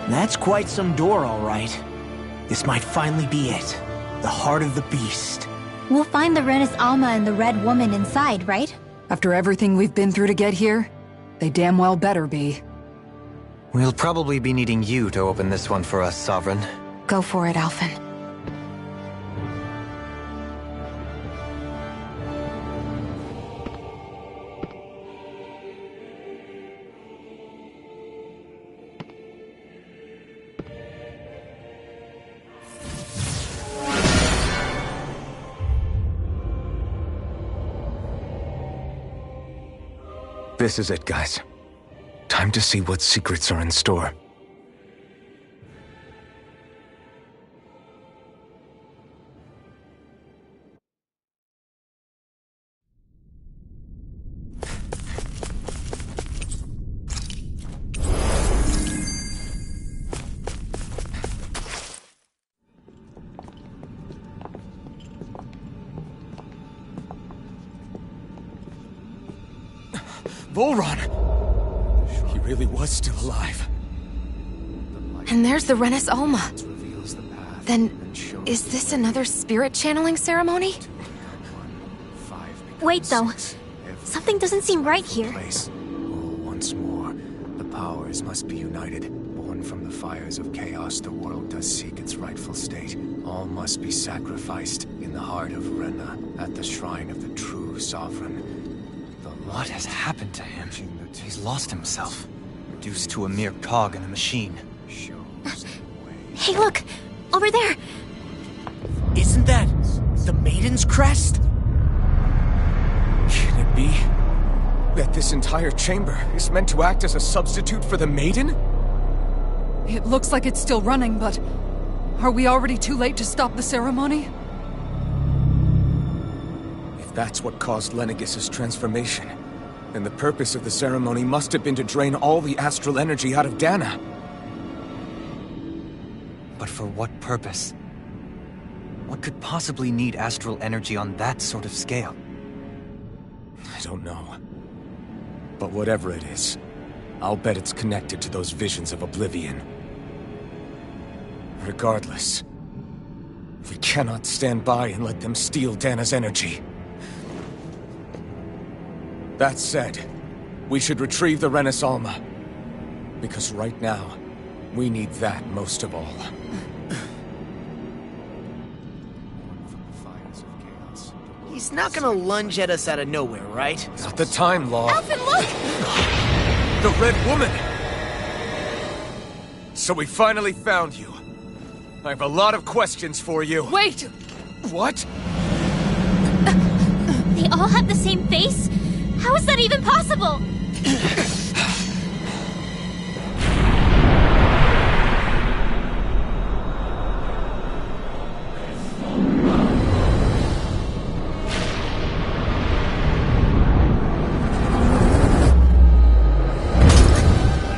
That's quite some door, all right. This might finally be it. The heart of the beast. We'll find the Renis Alma and the Red Woman inside, right? After everything we've been through to get here, they damn well better be. We'll probably be needing you to open this one for us, Sovereign. Go for it, Alphen. This is it, guys. Time to see what secrets are in store. Volron! He really was still alive. And there's the Renis Alma. Then, is this another spirit channeling ceremony? Wait, though. Something doesn't seem right here. Once more, the powers must be united. Born from the fires of chaos, the world does seek its rightful state. All must be sacrificed in the heart of Rena, at the shrine of the true sovereign. What has happened to him? He's lost himself, reduced to a mere cog in a machine. Hey, look! Over there! Isn't that the Maiden's crest? Can it be that this entire chamber is meant to act as a substitute for the Maiden? It looks like it's still running, but... are we already too late to stop the ceremony? If that's what caused Lenegis' transformation, then the purpose of the ceremony must have been to drain all the astral energy out of Dana. But for what purpose? What could possibly need astral energy on that sort of scale? I don't know. But whatever it is, I'll bet it's connected to those visions of oblivion. Regardless, we cannot stand by and let them steal Dana's energy. That said, we should retrieve the Renis Alma. Because right now, we need that most of all. He's not gonna lunge at us out of nowhere, right? Not the time, Law. Alphen, look! The Red Woman! So we finally found you. I have a lot of questions for you. Wait! What? They all have the same face? How is that even possible?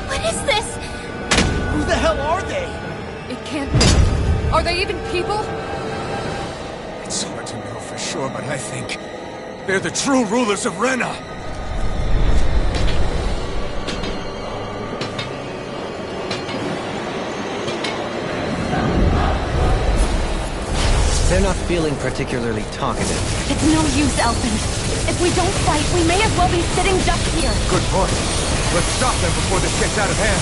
What is this? Who the hell are they? It can't be. Are they even people? It's hard to know for sure, but I think they're the true rulers of Rena. They're not feeling particularly talkative. It's no use, Alphen. If we don't fight, we may as well be sitting ducks here. Good point. Let's stop them before this gets out of hand.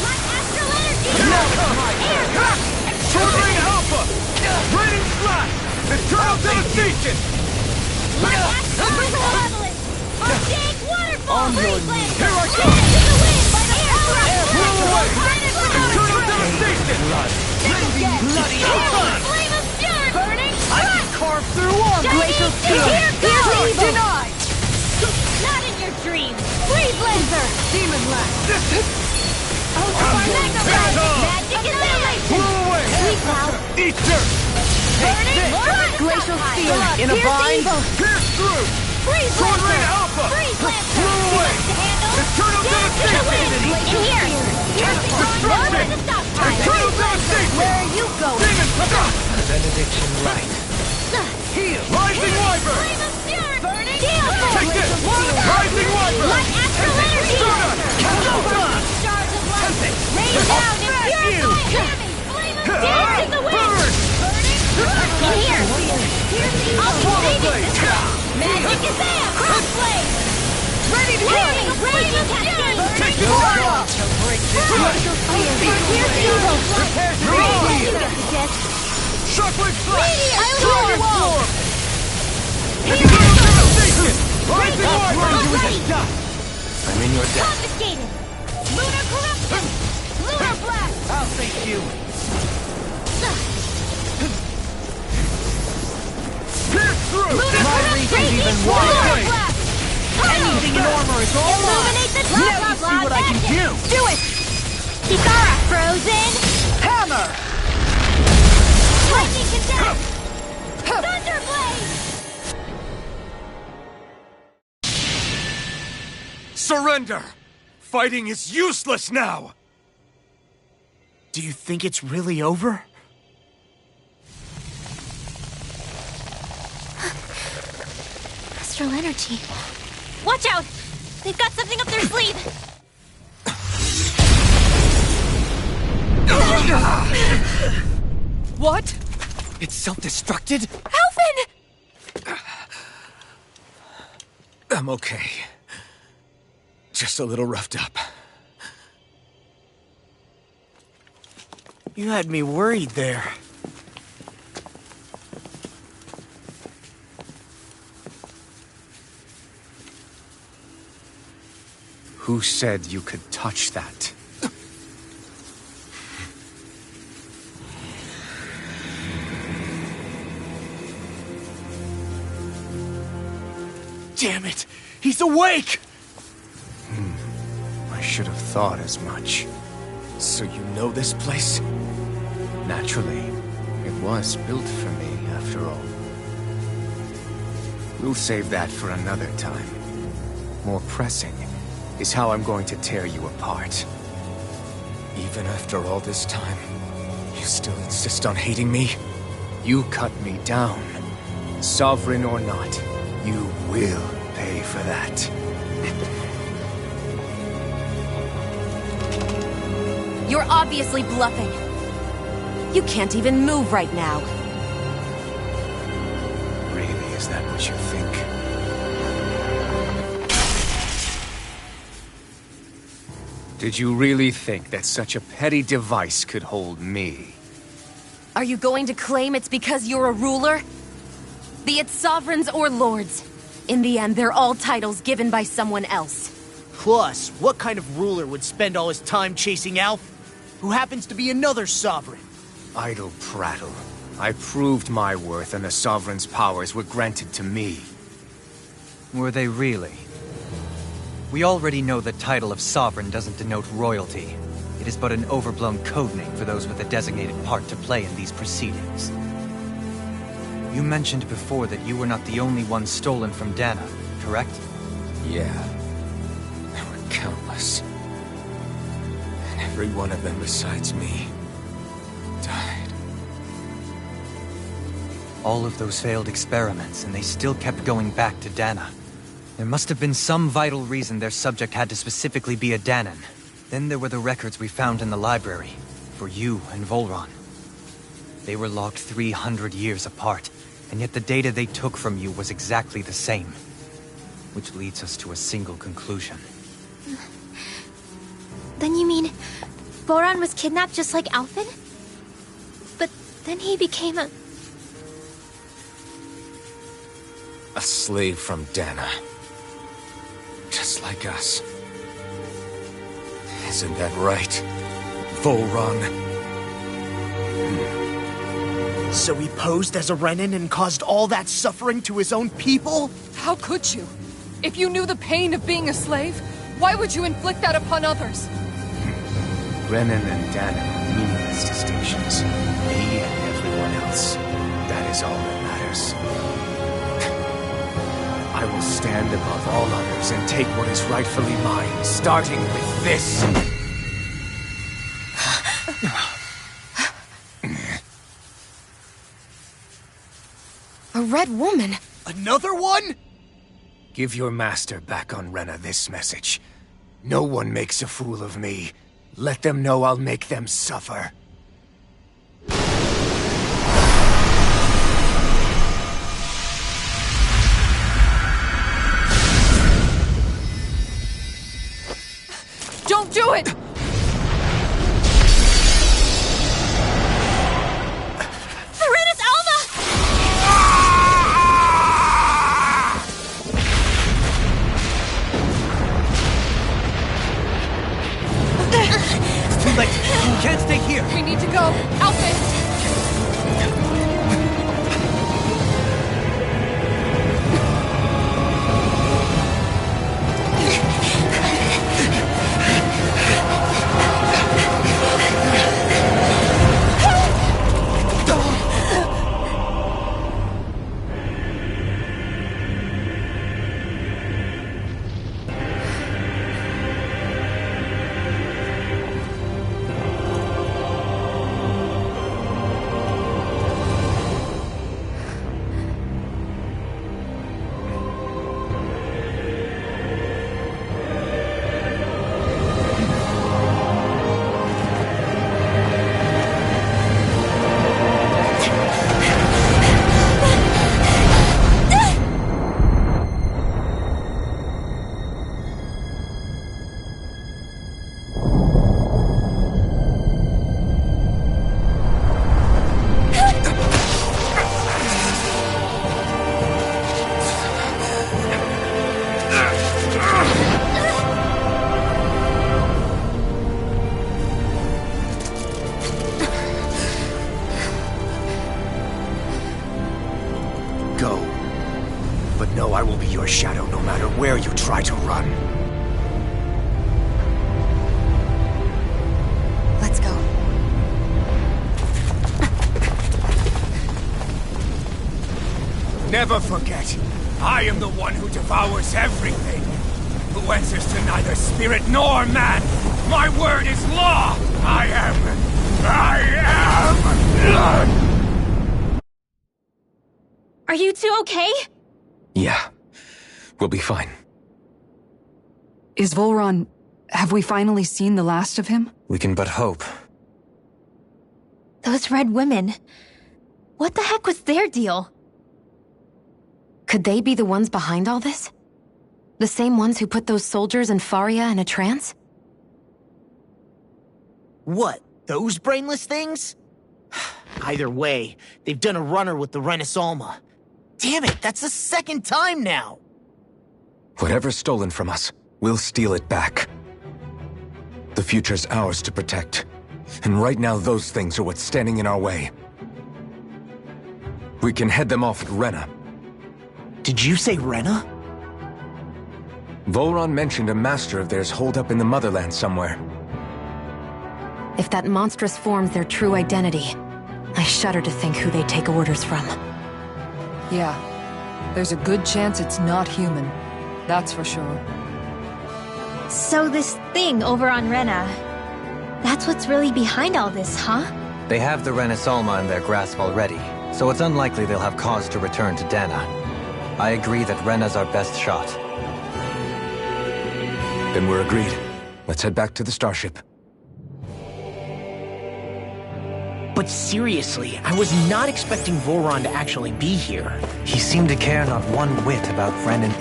My astral energy! Turbine Alpha! Raining Slash! Eternal Devastation! My astral malevolence! Archaic waterfall! On your Freeze knees. Lancer! Here I Send come. it to the wind! By the power of Blow away! Eternal Blood! Devastation! Bloody Flame of Fury! Burning Trust! Carve through armor! Glacial Steel! Here goes! Denied! Not in your dreams! Freeze Lancer! Demon Lash! Magic Annihilation! Blow away! Sweet Cloud! Easter! Burning Trust! Glacial Steel! In a Pierce bind! Evil! Pierce through! Freeze Sword Lancer! Rain Alpha! Freeze Lancer! Blow away! To handle! Eternal Dance to the wind! Devastation! In here! Piercing Dawn! Nowhere to stop time! Eternal Freeze Lancer! Devastation! Where are you going? Demon! Benediction light. Heal! Rising Wyvern! Flame of Fury! Burning Steel! Take this! Rising Wyvern! My astral energy! Stardust! Stars of light! Rain down in I'm in your debt. Confiscated! Lunar corruption! Lunar blast! I'll thank you. Lunar corruption! even wider. Lunar blast! Anything in armor is all Illuminate the top! Now you see what I can do! Do it! Kithara! Frozen! Hammer! Lightning condensed! Thunderblade! Surrender! Fighting is useless now! Do you think it's really over? Astral energy. Watch out! They've got something up their sleeve! What? It's self-destructed? Alphen! I'm okay. Just a little roughed up. You had me worried there. Who said you could touch that? Damn it! He's awake! I should have thought as much. So you know this place? Naturally, it was built for me, after all. We'll save that for another time. More pressing is how I'm going to tear you apart. Even after all this time, you still insist on hating me? You cut me down. Sovereign or not, you will pay for that. You're obviously bluffing. You can't even move right now. Really, is that what you think? Did you really think that such a petty device could hold me? Are you going to claim it's because you're a ruler? Be it sovereigns or lords. In the end, they're all titles given by someone else. Plus, what kind of ruler would spend all his time chasing Alph, who happens to be another sovereign? Idle prattle. I proved my worth and the Sovereign's powers were granted to me. Were they really? We already know the title of Sovereign doesn't denote royalty. It is but an overblown codename for those with a designated part to play in these proceedings. You mentioned before that you were not the only one stolen from Dana, correct? Yeah. There were countless. And every one of them besides me died. All of those failed experiments, and they still kept going back to Dana. There must have been some vital reason their subject had to specifically be a Danan. Then there were the records we found in the library, for you and Volron. They were logged 300 years apart, and yet the data they took from you was exactly the same. Which leads us to a single conclusion. Then you mean... Boran was kidnapped just like Alphen? But then he became a... A slave from Dana. Just like us. Isn't that right, Volron? So he posed as a Renan and caused all that suffering to his own people? How could you? If you knew the pain of being a slave, why would you inflict that upon others? Renan and Dana are meaningless distinctions. Me and everyone else. That is all that matters. I will stand above all others and take what is rightfully mine, starting with this. A red woman? Another one? Give your master back on Rena this message. No one makes a fool of me. Let them know I'll make them suffer. do it! Serenus Alma! Too late! You can't stay here! We need to go! Alphen! Go. But know I will be your shadow no matter where you try to run. Let's go. Never forget, I am the one who devours everything. Who answers to neither spirit nor man. My word is law. I am. Are you two okay? Yeah. We'll be fine. Is Volron... have we finally seen the last of him? We can but hope. Those red women. What the heck was their deal? Could they be the ones behind all this? The same ones who put those soldiers in Faria in a trance? What? Those brainless things? Either way, they've done a runner with the Renus Alma. Damn it, that's the second time now! Whatever's stolen from us, we'll steal it back. The future's ours to protect. And right now those things are what's standing in our way. We can head them off at Rena. Did you say Rena? Volron mentioned a master of theirs holed up in the motherland somewhere. If that monstrous form's their true identity, I shudder to think who they take orders from. Yeah. There's a good chance it's not human. That's for sure. So this thing over on Rena, that's what's really behind all this, huh? They have the Renus Alma in their grasp already, so it's unlikely they'll have cause to return to Dana. I agree that Rena's our best shot. Then we're agreed. Let's head back to the starship. But seriously, I was not expecting Volron to actually be here. He seemed to care not one whit about Ren and...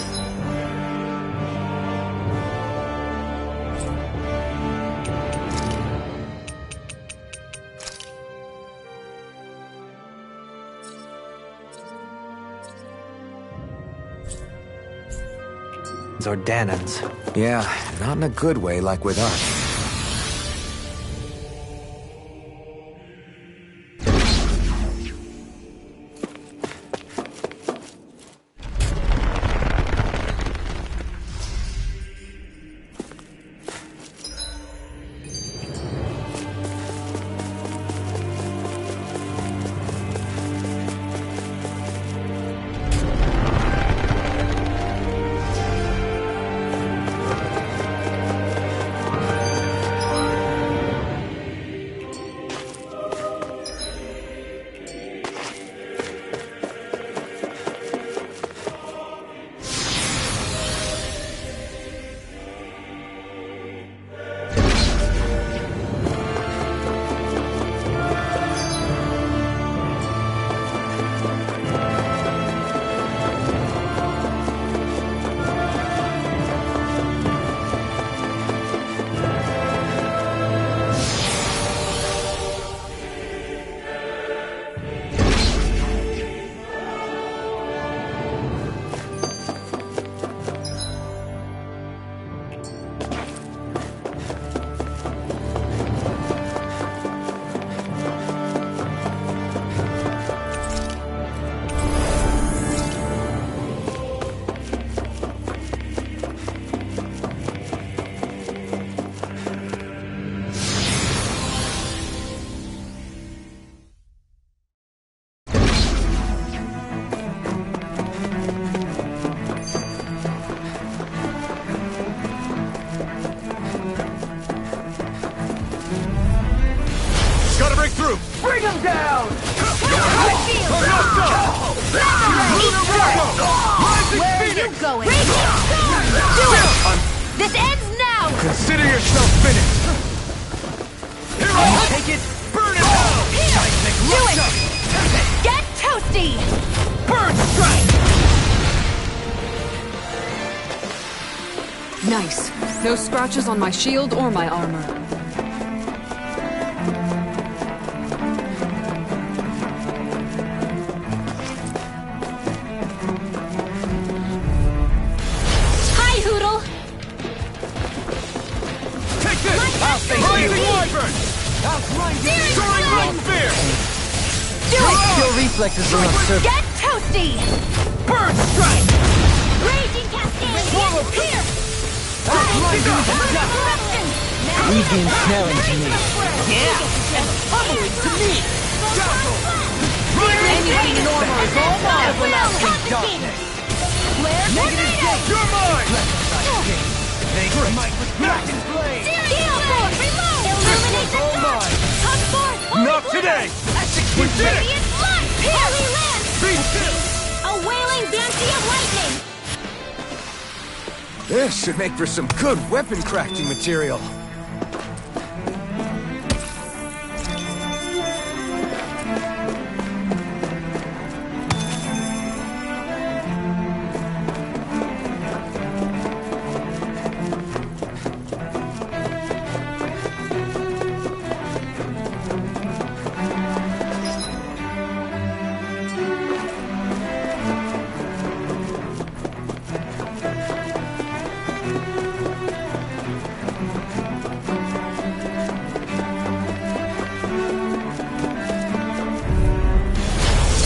or Danans. Yeah, not in a good way like with us. Gotta break through! Bring him down! Where are you going? Do it! This ends now! Consider yourself finished! Hero! Take it! Burn it down! Do it! Get toasty! Burn strike! Nice. No scratches on my shield or my armor. Hi, Hoodle! Take this! Blazing Wyvern! Soaring Blood Spear! Do it! Your reflexes are uncertain. Get toasty! Burn strike! Raging Cascade! Swallow! Here! Leave the ensnaring to me. Yeah, and pummeling to me! Anything normal is all mine! Confiscated! You're mine! Dragon's blade! Steel Force! Reload! Illuminate the dark! Hug Force! Not today! We did it! Radiant Light! Holy Land! Be still! A wailing Banshee of Lightning! This should make for some good weapon crafting material.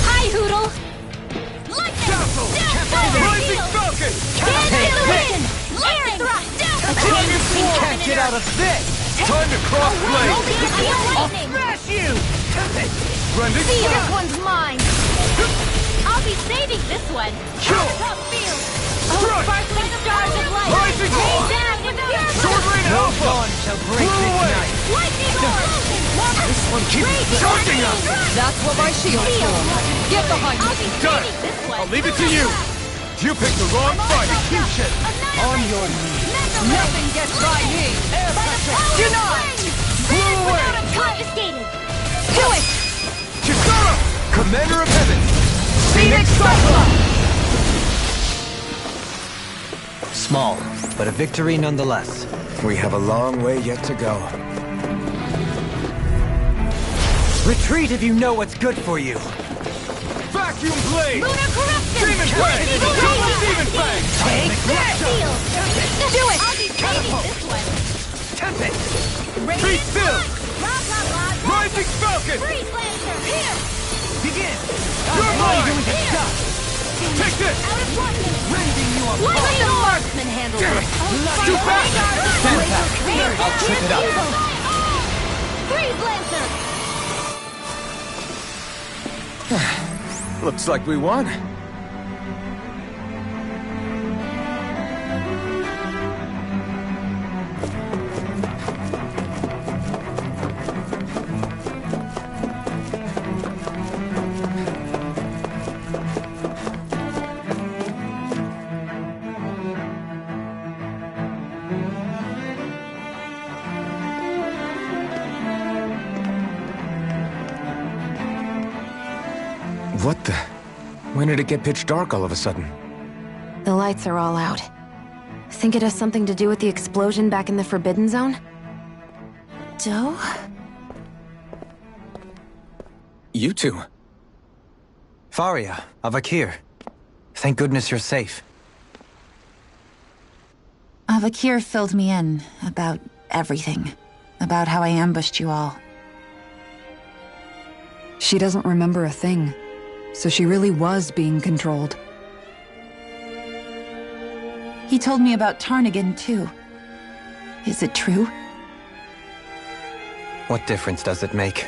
Hi, Hoodle! Rising Falcon! Air Thrust! Can't get out of this! Time to cross blade! Lightning! Smash you! Rending See, Fire! this one's mine! I'll be saving this one! Kill! Top field! Strike! Sparkling stars of light! Rising Rain Dawn! down in pure Sword Rain Alpha! Dawn shall break Blew this away! night. Lightning Orb! This one keeps charging us! That's what my shield's for. Get behind I'll me. be Done! saving this one! I'll leave it to you! You picked the wrong fight! Execution! On your knees. Nothing gets by me. Denied! Blew away! Confiscated! Do it! Kisara! Commander of Heaven! Phoenix Cyclops! Small, but a victory nonetheless. We have a long way yet to go. Retreat if you know what's good for you. Vacuum Blade! Lunar Corruption! Demon Fang! Double Demon Fang! Take that! Seal! Do it! I'll be saving this one! Tempest! Be still! Blah, blah, blah! Rising Falcon! Freeze Lancer! Here! Begin! You're mine! Going to dust! Take this! Out of Lightning! Rending you apart! Let the marksman handle Damn it! it! Too fast! Stand back! I'll trip it up. Freeze Lancer! Looks like we won. What the? When did it get pitch dark all of a sudden? The lights are all out. Think it has something to do with the explosion back in the Forbidden Zone? Doe? You two. Faria, Avakir. Thank goodness you're safe. Avakir filled me in about everything. About how I ambushed you all. She doesn't remember a thing, so she really was being controlled. He told me about Tarnigan, too. Is it true? What difference does it make?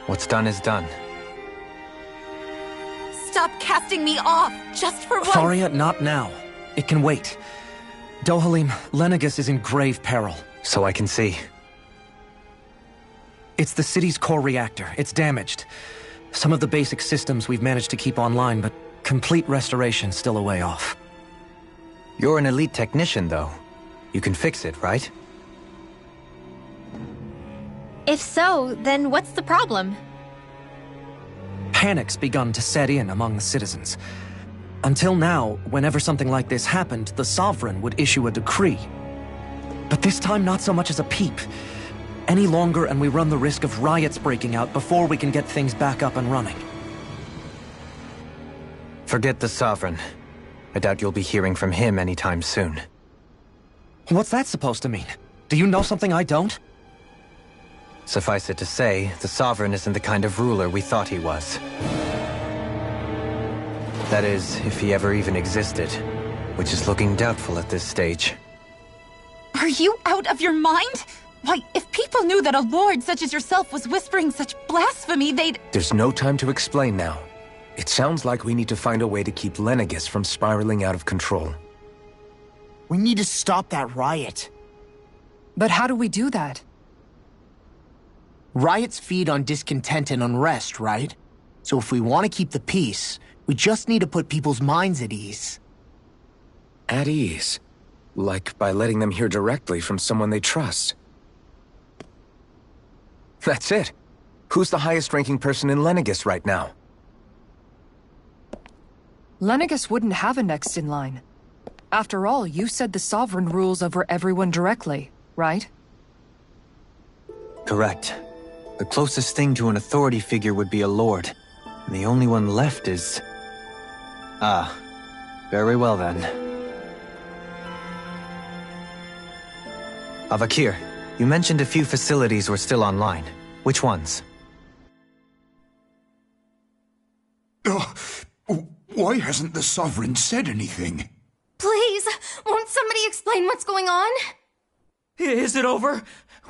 What's done is done. Stop casting me off, just for once! Faria, not now. It can wait. Dohalim, Lenegis is in grave peril. So I can see. It's the city's core reactor. It's damaged. Some of the basic systems we've managed to keep online, but complete restoration's still a way off. You're an elite technician, though. You can fix it, right? If so, then what's the problem? Panic's begun to set in among the citizens. Until now, whenever something like this happened, the Sovereign would issue a decree. But this time, not so much as a peep. Any longer, and we run the risk of riots breaking out before we can get things back up and running. Forget the Sovereign. I doubt you'll be hearing from him anytime soon. What's that supposed to mean? Do you know something I don't? Suffice it to say, the Sovereign isn't the kind of ruler we thought he was. That is, if he ever even existed, which is looking doubtful at this stage. Are you out of your mind? Why, if people knew that a lord such as yourself was whispering such blasphemy, they'd— There's no time to explain now. It sounds like we need to find a way to keep Lenegis from spiraling out of control. We need to stop that riot. But how do we do that? Riots feed on discontent and unrest, right? So if we want to keep the peace, we just need to put people's minds at ease. At ease? Like by letting them hear directly from someone they trust. That's it. Who's the highest-ranking person in Lenegis right now? Lenegis wouldn't have a next in line. After all, you said the Sovereign rules over everyone directly, right? Correct. The closest thing to an authority figure would be a lord. And the only one left is... Ah. Very well then. Avakir, you mentioned a few facilities were still online. Which ones? Why hasn't the Sovereign said anything? Please, won't somebody explain what's going on? Is it over?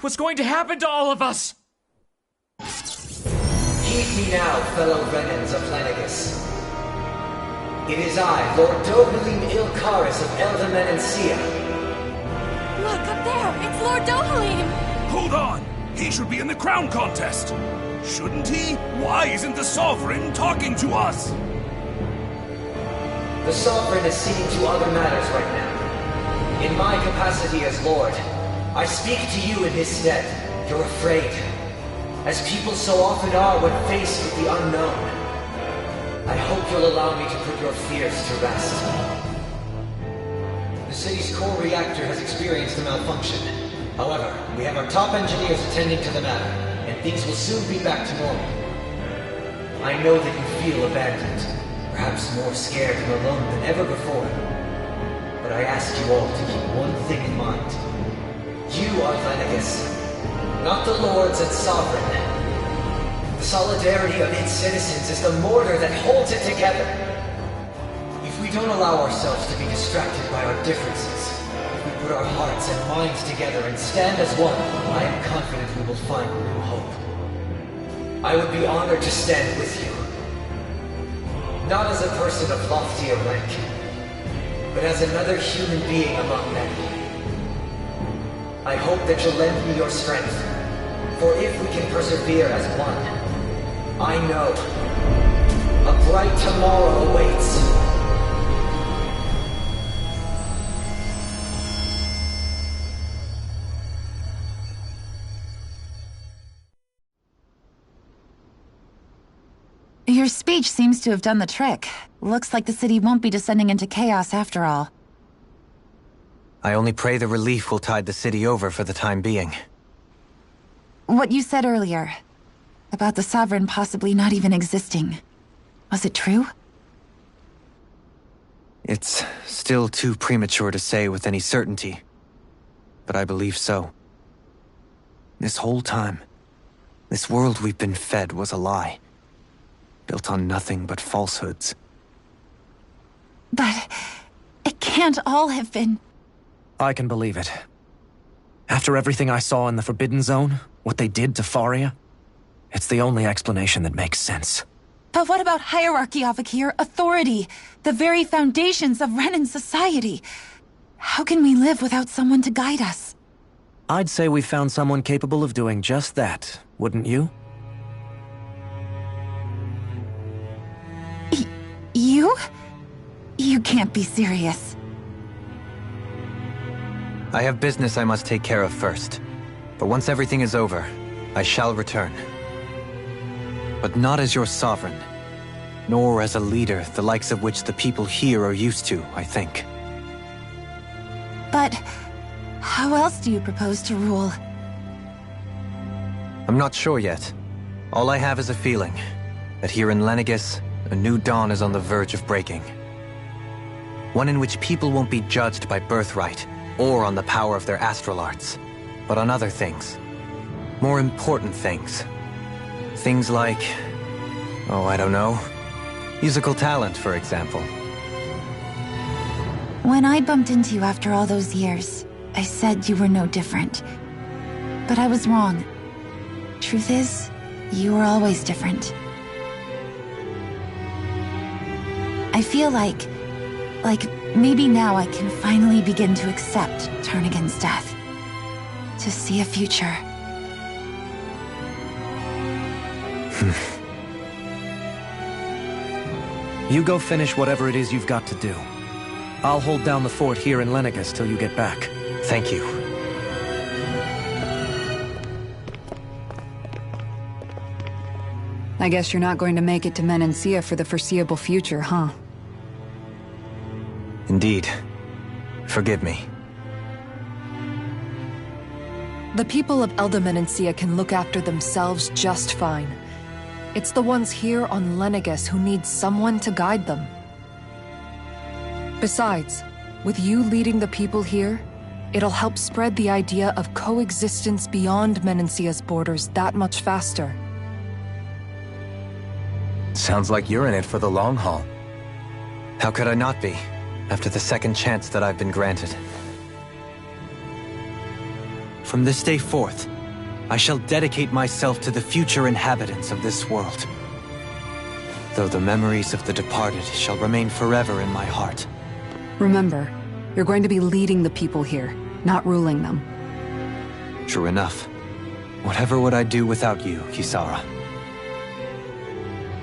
What's going to happen to all of us? Heed me now, fellow Renans of Lenegis. It is I, Lord Dohalim Ilkaris of Elda Menancia. Look, up there! It's Lord Dohalim! Hold on! He should be in the crown contest! Shouldn't he? Why isn't the Sovereign talking to us? The Sovereign is seeing to other matters right now. In my capacity as Lord, I speak to you in his stead. You're afraid. As people so often are when faced with the unknown. I hope you'll allow me to put your fears to rest. The city's core reactor has experienced a malfunction. However, we have our top engineers attending to the matter, and things will soon be back to normal. I know that you feel abandoned, perhaps more scared and alone than ever before. But I ask you all to keep one thing in mind. You are Lenegis, not the Lords and Sovereign. The solidarity of its citizens is the mortar that holds it together. If we don't allow ourselves to be distracted by our differences, if we put our hearts and minds together and stand as one, I am confident we will find new hope. I would be honored to stand with you. Not as a person of loftier rank, but as another human being among many. I hope that you'll lend me your strength, for if we can persevere as one, I know a bright tomorrow awaits. Your speech seems to have done the trick. Looks like the city won't be descending into chaos after all. I only pray the relief will tide the city over for the time being. What you said earlier, about the Sovereign possibly not even existing, was it true? It's still too premature to say with any certainty, but I believe so. This whole time, this world we've been fed was a lie. Built on nothing but falsehoods. But it can't all have been... I can believe it. After everything I saw in the Forbidden Zone, what they did to Faria, it's the only explanation that makes sense. But what about hierarchy, Avakir? Authority? The very foundations of Renan's society? How can we live without someone to guide us? I'd say we found someone capable of doing just that, wouldn't you? You? You can't be serious. I have business I must take care of first. But once everything is over, I shall return. But not as your sovereign, nor as a leader the likes of which the people here are used to, I think. But how else do you propose to rule? I'm not sure yet. All I have is a feeling that here in Lenegis, a new dawn is on the verge of breaking. One in which people won't be judged by birthright or on the power of their astral arts, but on other things. More important things. Things like, oh, I don't know, musical talent, for example. When I bumped into you after all those years, I said you were no different. But I was wrong. Truth is, you were always different. I feel like maybe now I can finally begin to accept Turnagain's death. To see a future. You go finish whatever it is you've got to do. I'll hold down the fort here in Lenegis till you get back. Thank you. I guess you're not going to make it to Menancia for the foreseeable future, huh? Indeed. Forgive me. The people of Elda Menancia can look after themselves just fine. It's the ones here on Lenegis who need someone to guide them. Besides, with you leading the people here, it'll help spread the idea of coexistence beyond Menancia's borders that much faster. Sounds like you're in it for the long haul. How could I not be, after the second chance that I've been granted? From this day forth, I shall dedicate myself to the future inhabitants of this world. Though the memories of the departed shall remain forever in my heart. Remember, you're going to be leading the people here, not ruling them. True enough. Whatever would I do without you, Kisara?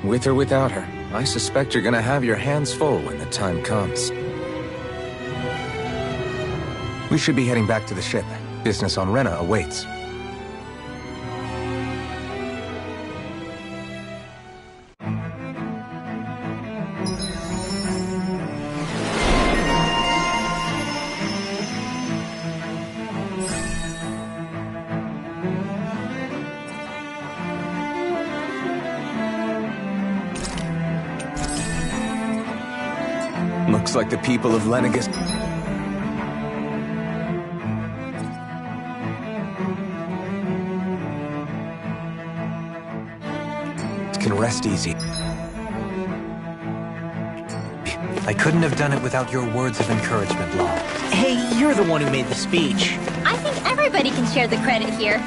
With or without her, I suspect you're gonna have your hands full when the time comes. We should be heading back to the ship. Business on Rena awaits. Looks like the people of Lenegis can rest easy. I couldn't have done it without your words of encouragement, Law. Hey, you're the one who made the speech. I think everybody can share the credit here.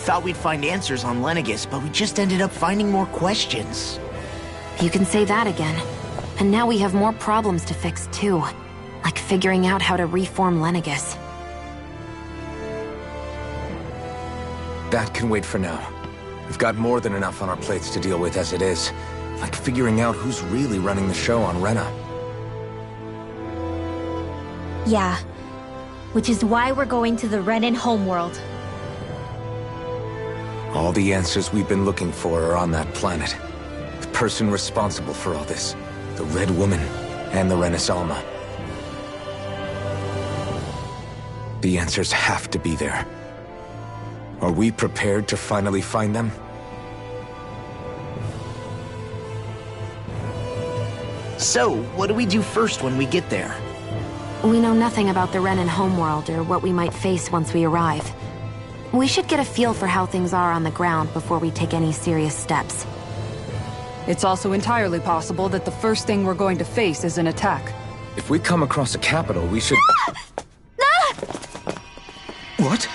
thought we'd find answers on Lenegis, but we just ended up finding more questions. You can say that again. And now we have more problems to fix, too. Like figuring out how to reform Lenegis. That can wait for now. We've got more than enough on our plates to deal with as it is. Like figuring out who's really running the show on Rena. Yeah. Which is why we're going to the Renan homeworld. All the answers we've been looking for are on that planet. The person responsible for all this. The Red Woman and the Renis Alma. The answers have to be there. Are we prepared to finally find them? So, what do we do first when we get there? We know nothing about the Renan homeworld or what we might face once we arrive. We should get a feel for how things are on the ground before we take any serious steps. It's also entirely possible that the first thing we're going to face is an attack. If we come across a capital, we should... What?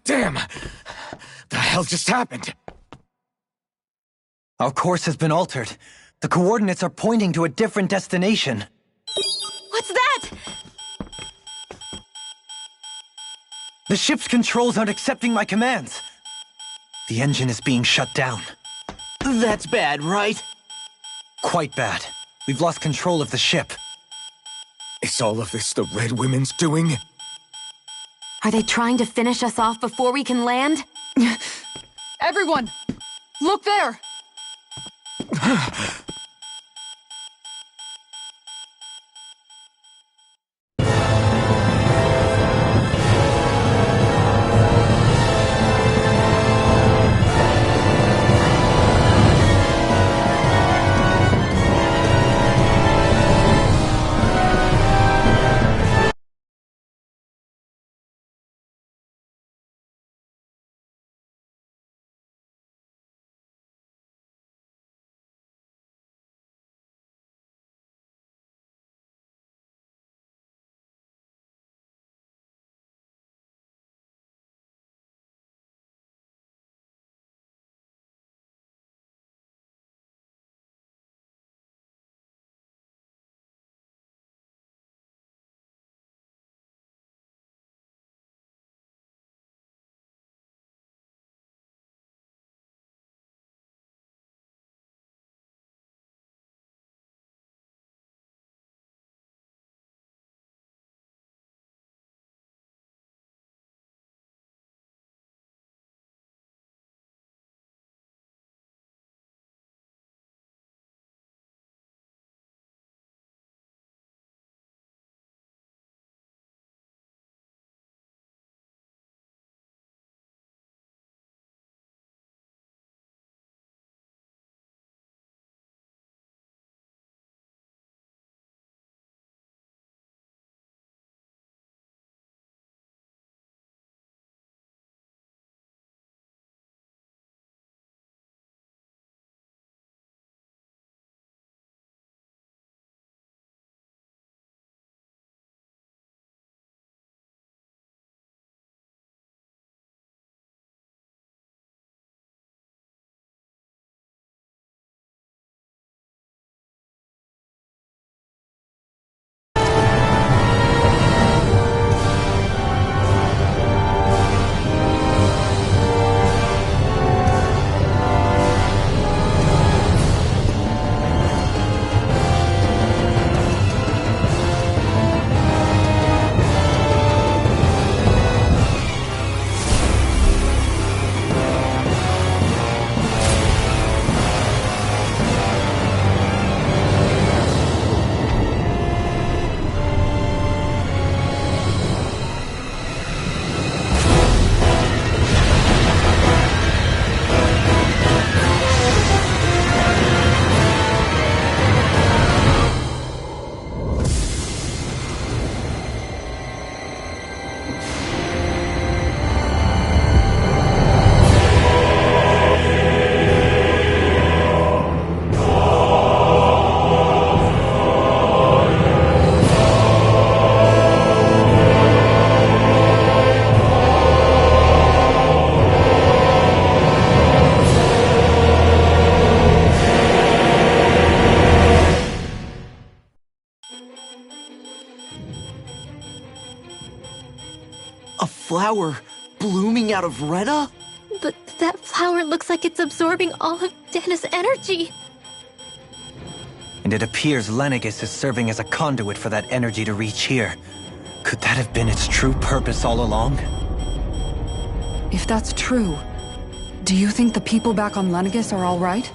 Damn! The hell just happened? Our course has been altered. The coordinates are pointing to a different destination. What's that? The ship's controls aren't accepting my commands. The engine is being shut down. That's bad, right? Quite bad. We've lost control of the ship. Is all of this the Red Women's doing? Are they trying to finish us off before we can land? Everyone! Look there! flower blooming out of Rena? But that flower looks like it's absorbing all of Dana's energy. And it appears Lenegis is serving as a conduit for that energy to reach here. Could that have been its true purpose all along? If that's true, do you think the people back on Lenegis are all right?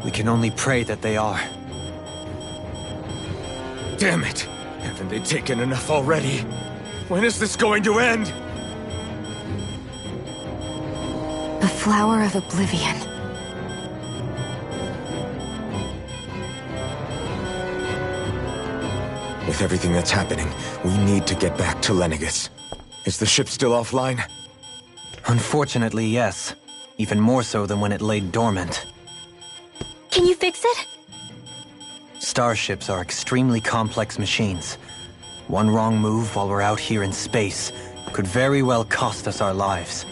We can only pray that they are. Damn it! Haven't they taken enough already? When is this going to end? The Flower of Oblivion. With everything that's happening, we need to get back to Lenegis. Is the ship still offline? Unfortunately, yes. Even more so than when it lay dormant. Can you fix it? Starships are extremely complex machines. One wrong move while we're out here in space could very well cost us our lives.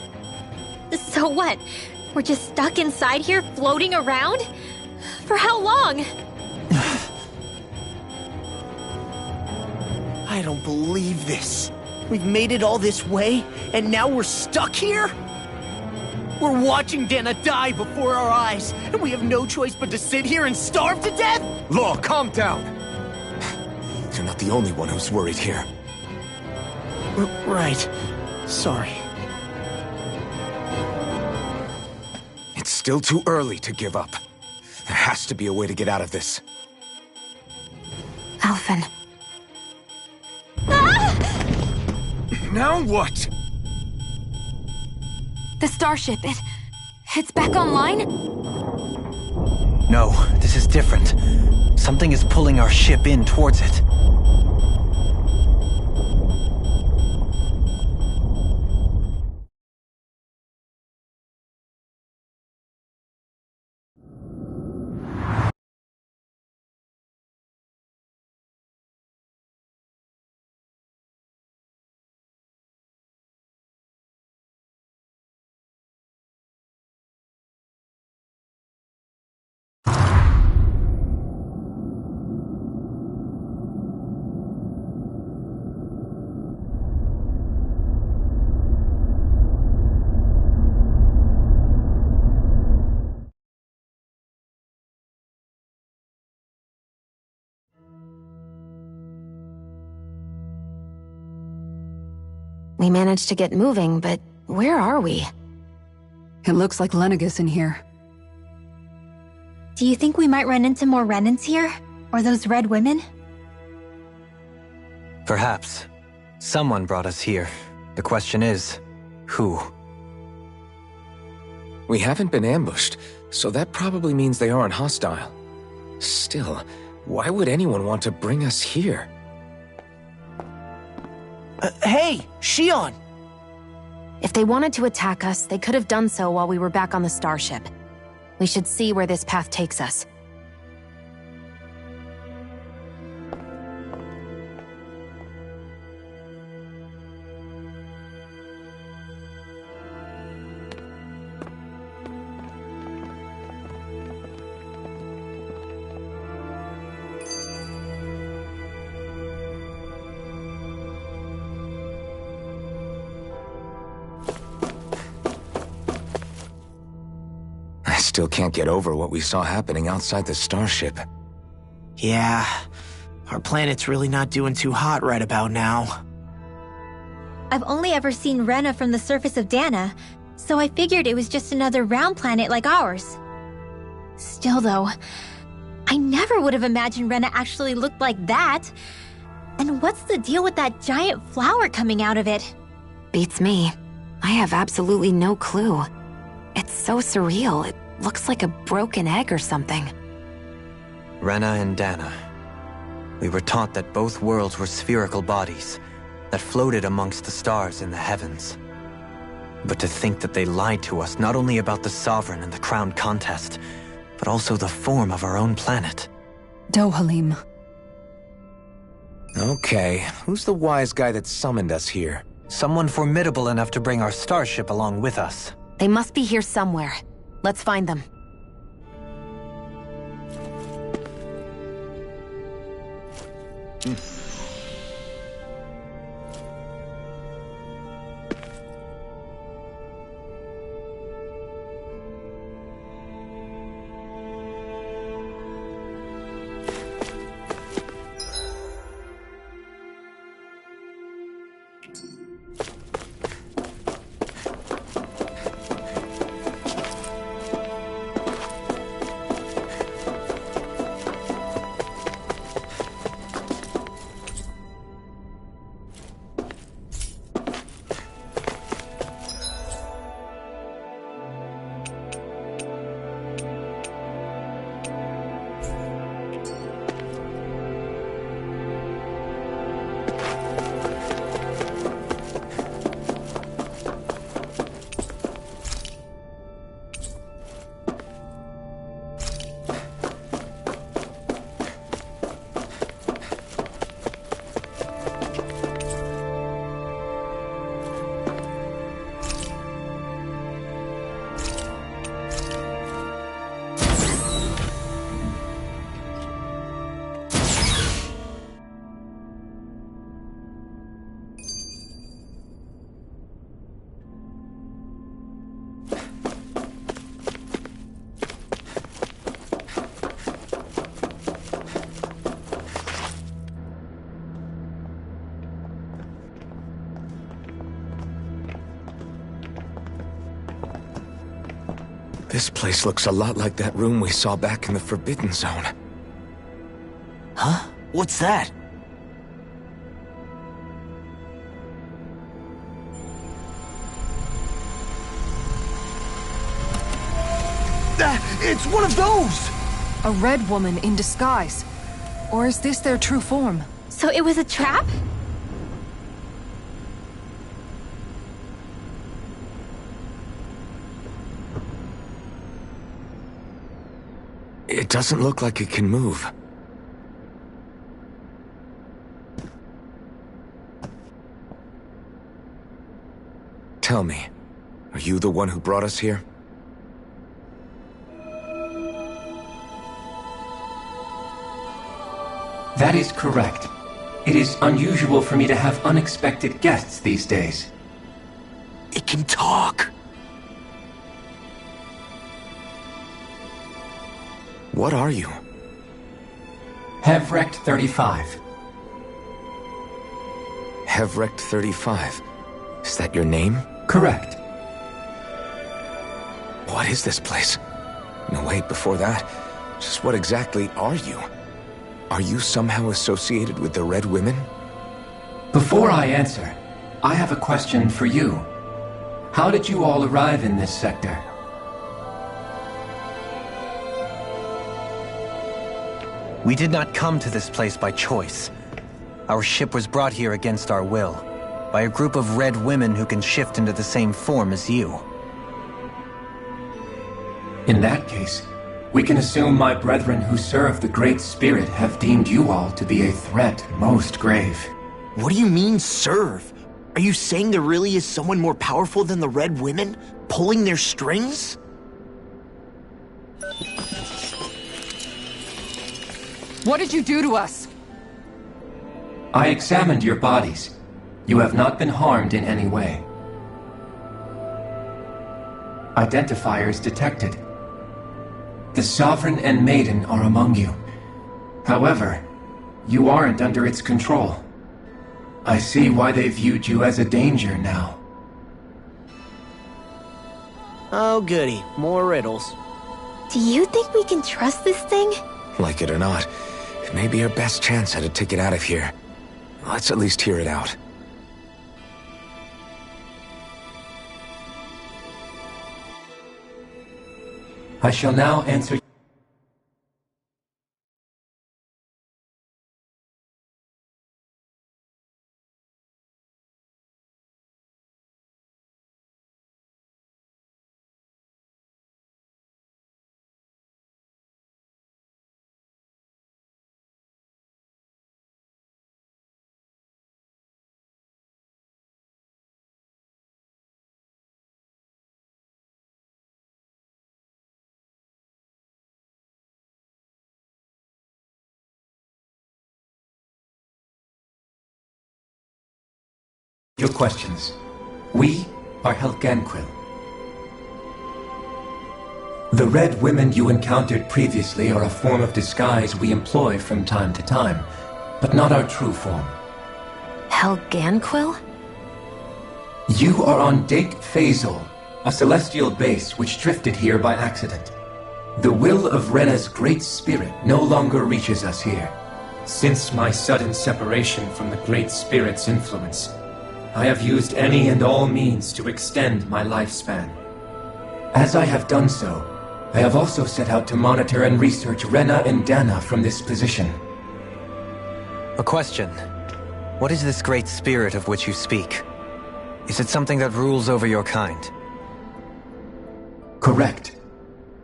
So what? We're just stuck inside here, floating around? For how long? I don't believe this. We've made it all this way, and now we're stuck here? We're watching Dana die before our eyes, and we have no choice but to sit here and starve to death? Law, calm down! You're not the only one who's worried here. Right. Sorry. It's still too early to give up. There has to be a way to get out of this. Alphen. Now what? The starship, it's back online? No, this is different. Something is pulling our ship in towards it. We managed to get moving, but where are we? It looks like Lenegis in here. Do you think we might run into more Renans here? Or those red women? Perhaps. Someone brought us here. The question is, who? We haven't been ambushed, so that probably means they aren't hostile. Still, why would anyone want to bring us here? Hey, Shion! If they wanted to attack us, they could have done so while we were back on the starship. We should see where this path takes us. Still can't get over what we saw happening outside the starship. Yeah, our planet's really not doing too hot right about now. I've only ever seen Rena from the surface of Dana, so I figured it was just another round planet like ours. Still though, I never would have imagined Rena actually looked like that. And what's the deal with that giant flower coming out of it? Beats me. I have absolutely no clue. It's so surreal. It looks like a broken egg or something. Rena and Dana. We were taught that both worlds were spherical bodies that floated amongst the stars in the heavens. But to think that they lied to us not only about the Sovereign and the Crown contest, but also the form of our own planet. Dohalim. Okay, who's the wise guy that summoned us here? Someone formidable enough to bring our starship along with us. They must be here somewhere. Let's find them. This place looks a lot like that room we saw back in the Forbidden Zone. Huh? What's that? It's one of those! A red woman in disguise. Or is this their true form? So it was a trap? It doesn't look like it can move. Tell me, are you the one who brought us here? That is correct. It is unusual for me to have unexpected guests these days. It can talk! What are you? Hevrect 35. Hevrect 35. Is that your name? Correct. What is this place? No, wait, before that, just what exactly are you? Are you somehow associated with the Red Women? Before I answer, I have a question for you. How did you all arrive in this sector? We did not come to this place by choice. Our ship was brought here against our will, by a group of red women who can shift into the same form as you. In that case, we can assume my brethren who serve the Great Spirit have deemed you all to be a threat most grave. What do you mean, serve? Are you saying there really is someone more powerful than the Red Women, pulling their strings? What did you do to us? I examined your bodies. You have not been harmed in any way. Identifiers detected. The Sovereign and Maiden are among you. However, you aren't under its control. I see why they viewed you as a danger now. Oh goody, more riddles. Do you think we can trust this thing? Like it or not, it may be our best chance at a ticket out of here. Let's at least hear it out. I shall now answer your questions. We are Helgenquil. The Red Women you encountered previously are a form of disguise we employ from time to time, but not our true form. Helgenquil? You are on Dake Phasol, a celestial base which drifted here by accident. The will of Rena's Great Spirit no longer reaches us here. Since my sudden separation from the Great Spirit's influence, I have used any and all means to extend my lifespan. As I have done so, I have also set out to monitor and research Rena and Dana from this position. A question. What is this Great Spirit of which you speak? Is it something that rules over your kind? Correct.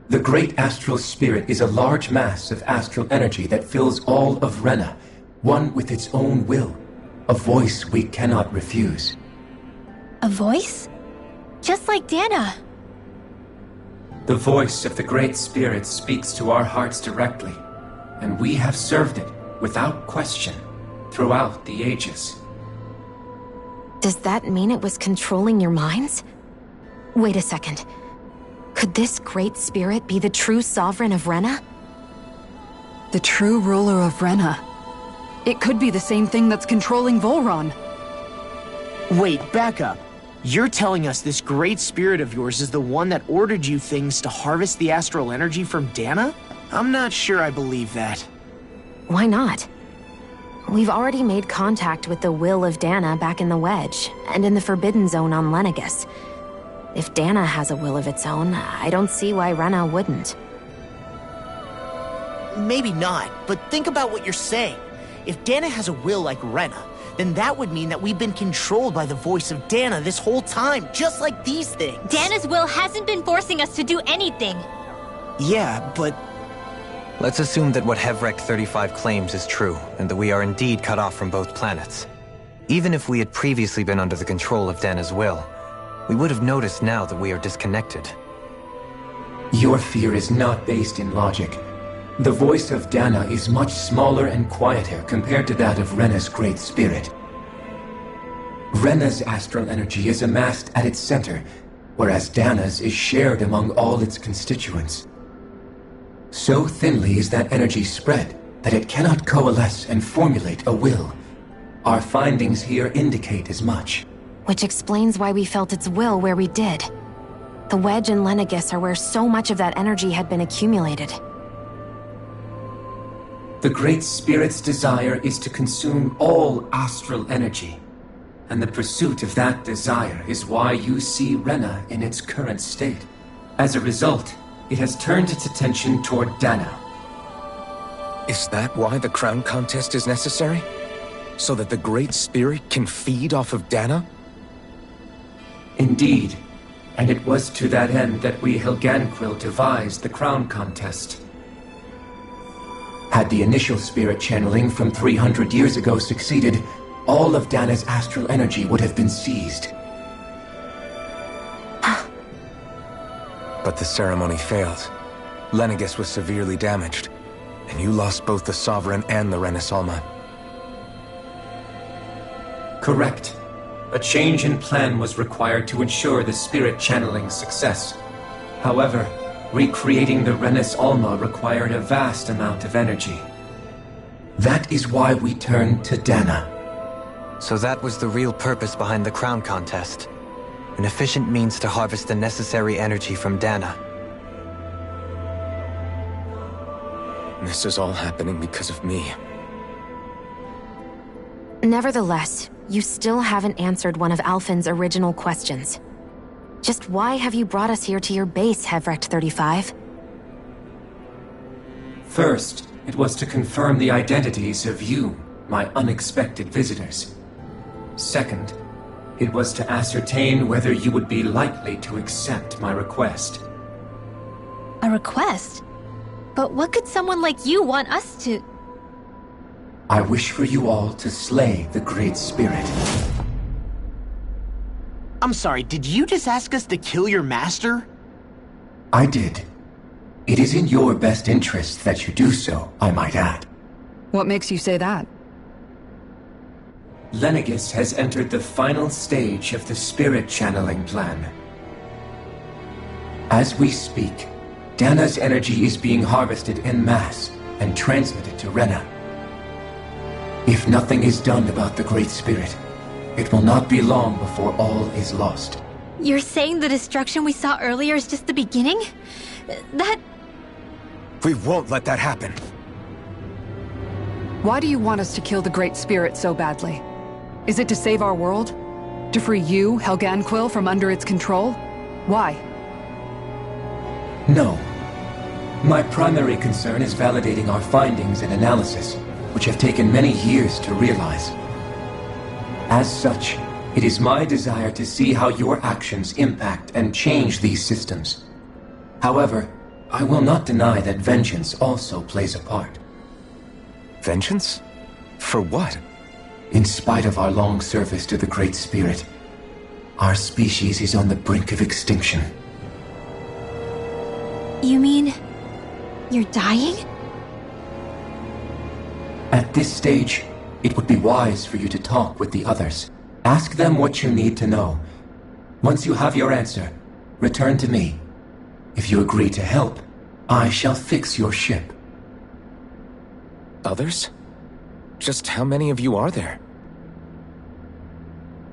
The Great Astral Spirit is a large mass of astral energy that fills all of Rena, one with its own will. A voice we cannot refuse. A voice? Just like Dana. The voice of the Great Spirit speaks to our hearts directly, and we have served it, without question, throughout the ages. Does that mean it was controlling your minds? Wait a second. Could this Great Spirit be the true Sovereign of Rena? The true ruler of Rena. It could be the same thing that's controlling Volron. Wait, back up. You're telling us this great spirit of yours is the one that ordered you things to harvest the astral energy from Dana? I'm not sure I believe that. Why not? We've already made contact with the will of Dana back in the Wedge, and in the Forbidden Zone on Lenegus. If Dana has a will of its own, I don't see why Rena wouldn't. Maybe not, but think about what you're saying. If Dana has a will like Rena, then that would mean that we've been controlled by the voice of Dana this whole time, just like these things. Dana's will hasn't been forcing us to do anything. Yeah, but... Let's assume that what Hevrek 35 claims is true, and that we are indeed cut off from both planets. Even if we had previously been under the control of Dana's will, we would have noticed now that we are disconnected. Your fear is not based in logic. The voice of Dana is much smaller and quieter compared to that of Rena's great spirit. Rena's astral energy is amassed at its center, whereas Dana's is shared among all its constituents. So thinly is that energy spread that it cannot coalesce and formulate a will. Our findings here indicate as much. Which explains why we felt its will where we did. The Wedge and Lenegus are where so much of that energy had been accumulated. The Great Spirit's desire is to consume all astral energy, and the pursuit of that desire is why you see Rena in its current state. As a result, it has turned its attention toward Dana. Is that why the crown contest is necessary? So that the Great Spirit can feed off of Dana? Indeed, and it was to that end that we Helganquil devised the crown contest. Had the initial spirit channeling from 300 years ago succeeded, all of Dana's astral energy would have been seized. But the ceremony failed. Lenegus was severely damaged, and you lost both the Sovereign and the Renasalma. Correct. A change in plan was required to ensure the spirit channeling's success. However, recreating the Renis Alma required a vast amount of energy. That is why we turned to Dana. So that was the real purpose behind the crown contest. An efficient means to harvest the necessary energy from Dana. This is all happening because of me. Nevertheless, you still haven't answered one of Alphen's original questions. Just why have you brought us here to your base, Hevrek 35? First, it was to confirm the identities of you, my unexpected visitors. Second, it was to ascertain whether you would be likely to accept my request. A request? But what could someone like you want us to... I wish for you all to slay the Great Spirit. I'm sorry, did you just ask us to kill your master? I did. It is in your best interest that you do so, I might add. What makes you say that? Lenegus has entered the final stage of the spirit channeling plan. As we speak, Dana's energy is being harvested en masse and transmitted to Rena. If nothing is done about the Great Spirit, it will not be long before all is lost. You're saying the destruction we saw earlier is just the beginning? That... We won't let that happen. Why do you want us to kill the Great Spirit so badly? Is it to save our world? To free you, Helganquil, from under its control? Why? No. My primary concern is validating our findings and analysis, which have taken many years to realize. As such, it is my desire to see how your actions impact and change these systems. However, I will not deny that vengeance also plays a part. Vengeance? For what? In spite of our long service to the Great Spirit, our species is on the brink of extinction. You mean... you're dying? At this stage, it would be wise for you to talk with the others. Ask them what you need to know. Once you have your answer, return to me. If you agree to help, I shall fix your ship. Others? Just how many of you are there?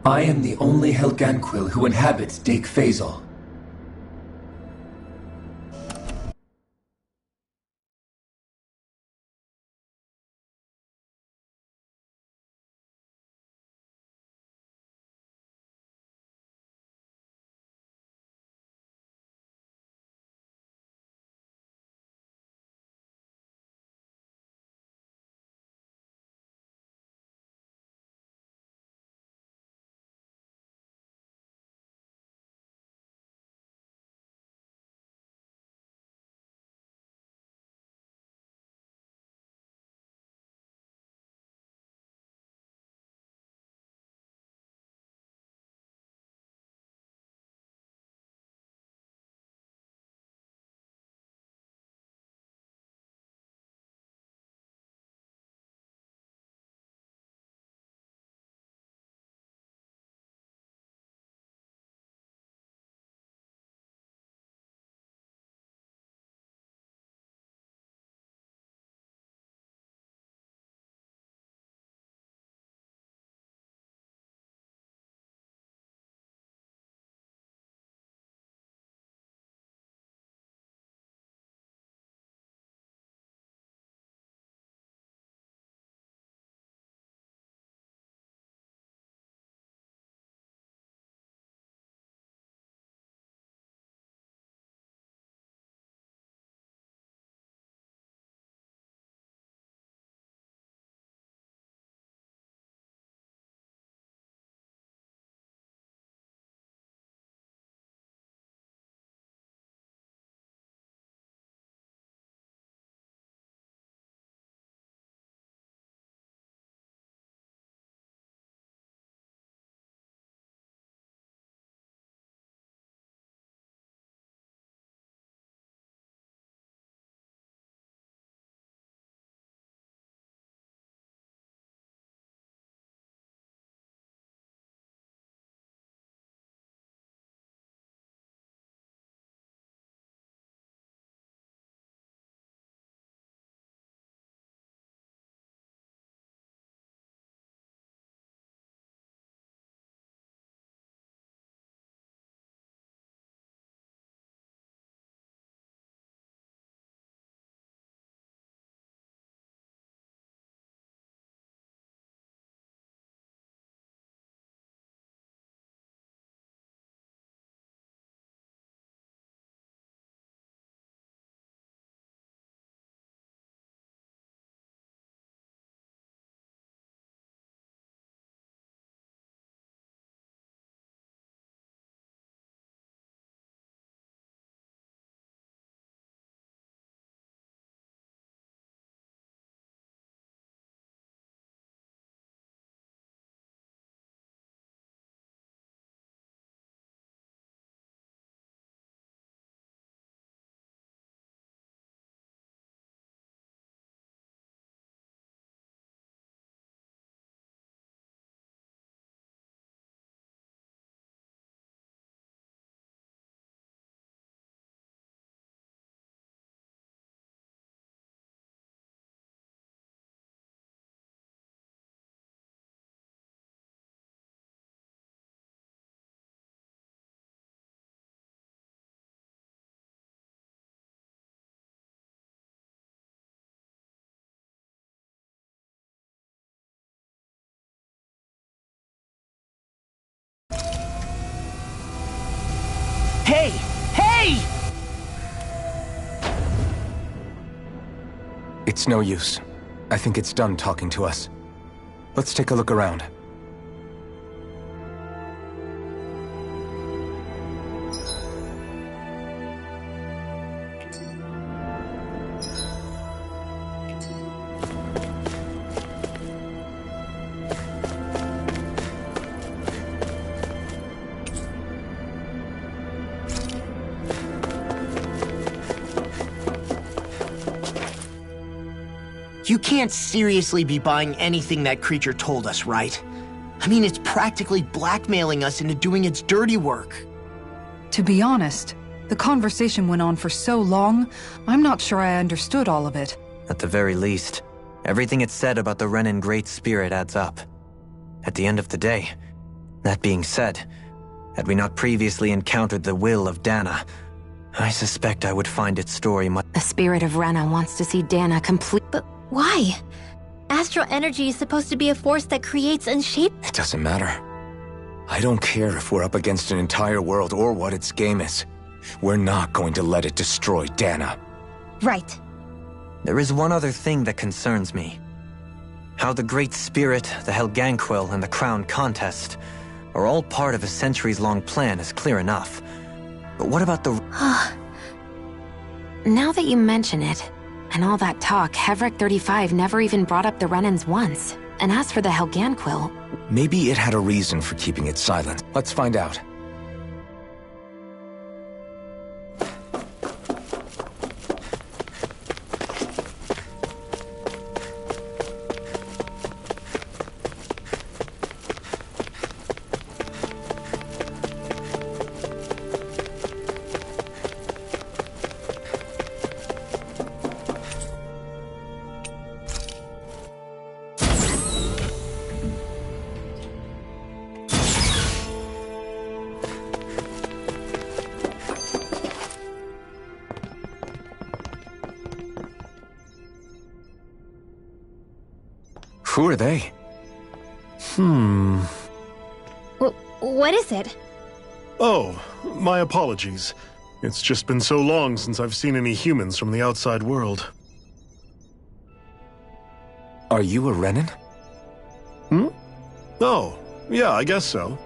I am the only Helganquil who inhabits Dake Faisal. Hey! Hey! It's no use. I think it's done talking to us. Let's take a look around. You can't seriously be buying anything that creature told us, right? I mean, it's practically blackmailing us into doing its dirty work. To be honest, the conversation went on for so long, I'm not sure I understood all of it. At the very least, everything it said about the Renan Great Spirit adds up. At the end of the day, That being said, had we not previously encountered the will of Dana, I suspect I would find its story much— The spirit of Rena wants to see Dana complete— But why? Astral energy is supposed to be a force that creates and shapes— It doesn't matter. I don't care if we're up against an entire world or what its game is. We're not going to let it destroy Dana. Right. There is one other thing that concerns me. How the Great Spirit, the Helganquil, and the Crown Contest are all part of a centuries-long plan is clear enough. But what about the— Now that you mention it, and all that talk, Hevric 35 never even brought up the Renans once. And as for the Helganquil— Maybe it had a reason for keeping it silent. Let's find out. Who are they? What is it? Oh, my apologies. It's just been so long since I've seen any humans from the outside world. Are you a Renan? Oh, yeah, I guess so.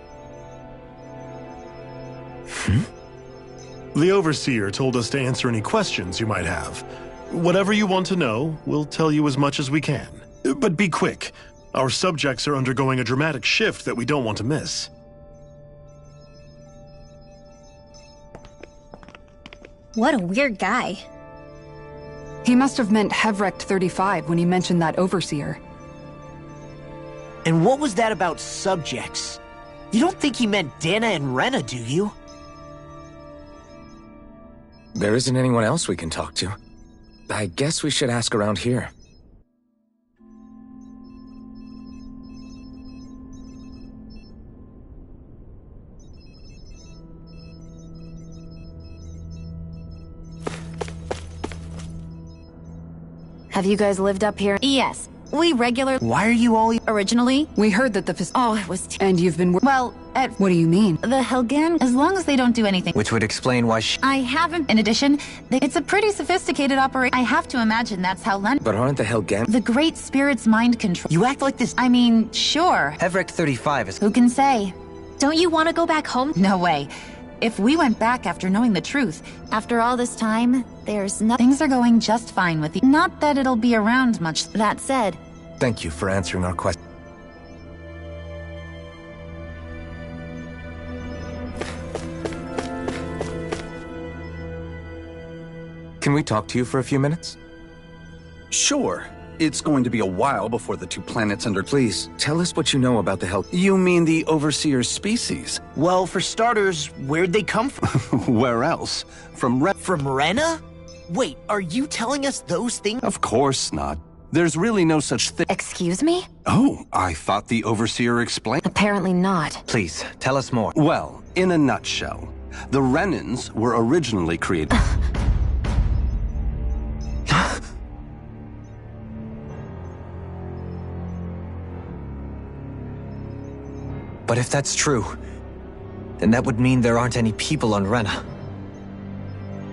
The Overseer told us to answer any questions you might have. Whatever you want to know, we'll tell you as much as we can. But be quick. Our subjects are undergoing a dramatic shift that we don't want to miss. What a weird guy. He must have meant Hevric 35 when he mentioned that Overseer. And what was that about subjects? You don't think he meant Dana and Rena, do you? There isn't anyone else we can talk to. I guess we should ask around here. Have you guys lived up here? Yes. We regularly— Why are you all— Originally? We heard that the Oh, it was— And you've been— Well, What do you mean? The Helgan, as long as they don't do anything— Which would explain why I haven't— In addition, it's a pretty sophisticated operation. I have to imagine that's how But aren't the Helgan— The Great Spirit's mind control— You act like this— I mean, sure. Hevric 35 is— Who can say? Don't you want to go back home? No way. If we went back after knowing the truth, after all this time, there's nothing— Things are going just fine with you. Not that it'll be around much. That said— Thank you for answering our question. Can we talk to you for a few minutes? Sure. It's going to be a while before the two planets under— Please, tell us what you know about the You mean the Overseer species? Well, for starters, where'd they come from? Where else? From Rena? Wait, are you telling us those things? Of course not. There's really no such thing— Excuse me? Oh, I thought the Overseer explained— Apparently not. Please, tell us more. Well, in a nutshell, the Renans were originally created— But if that's true, then that would mean there aren't any people on Rena.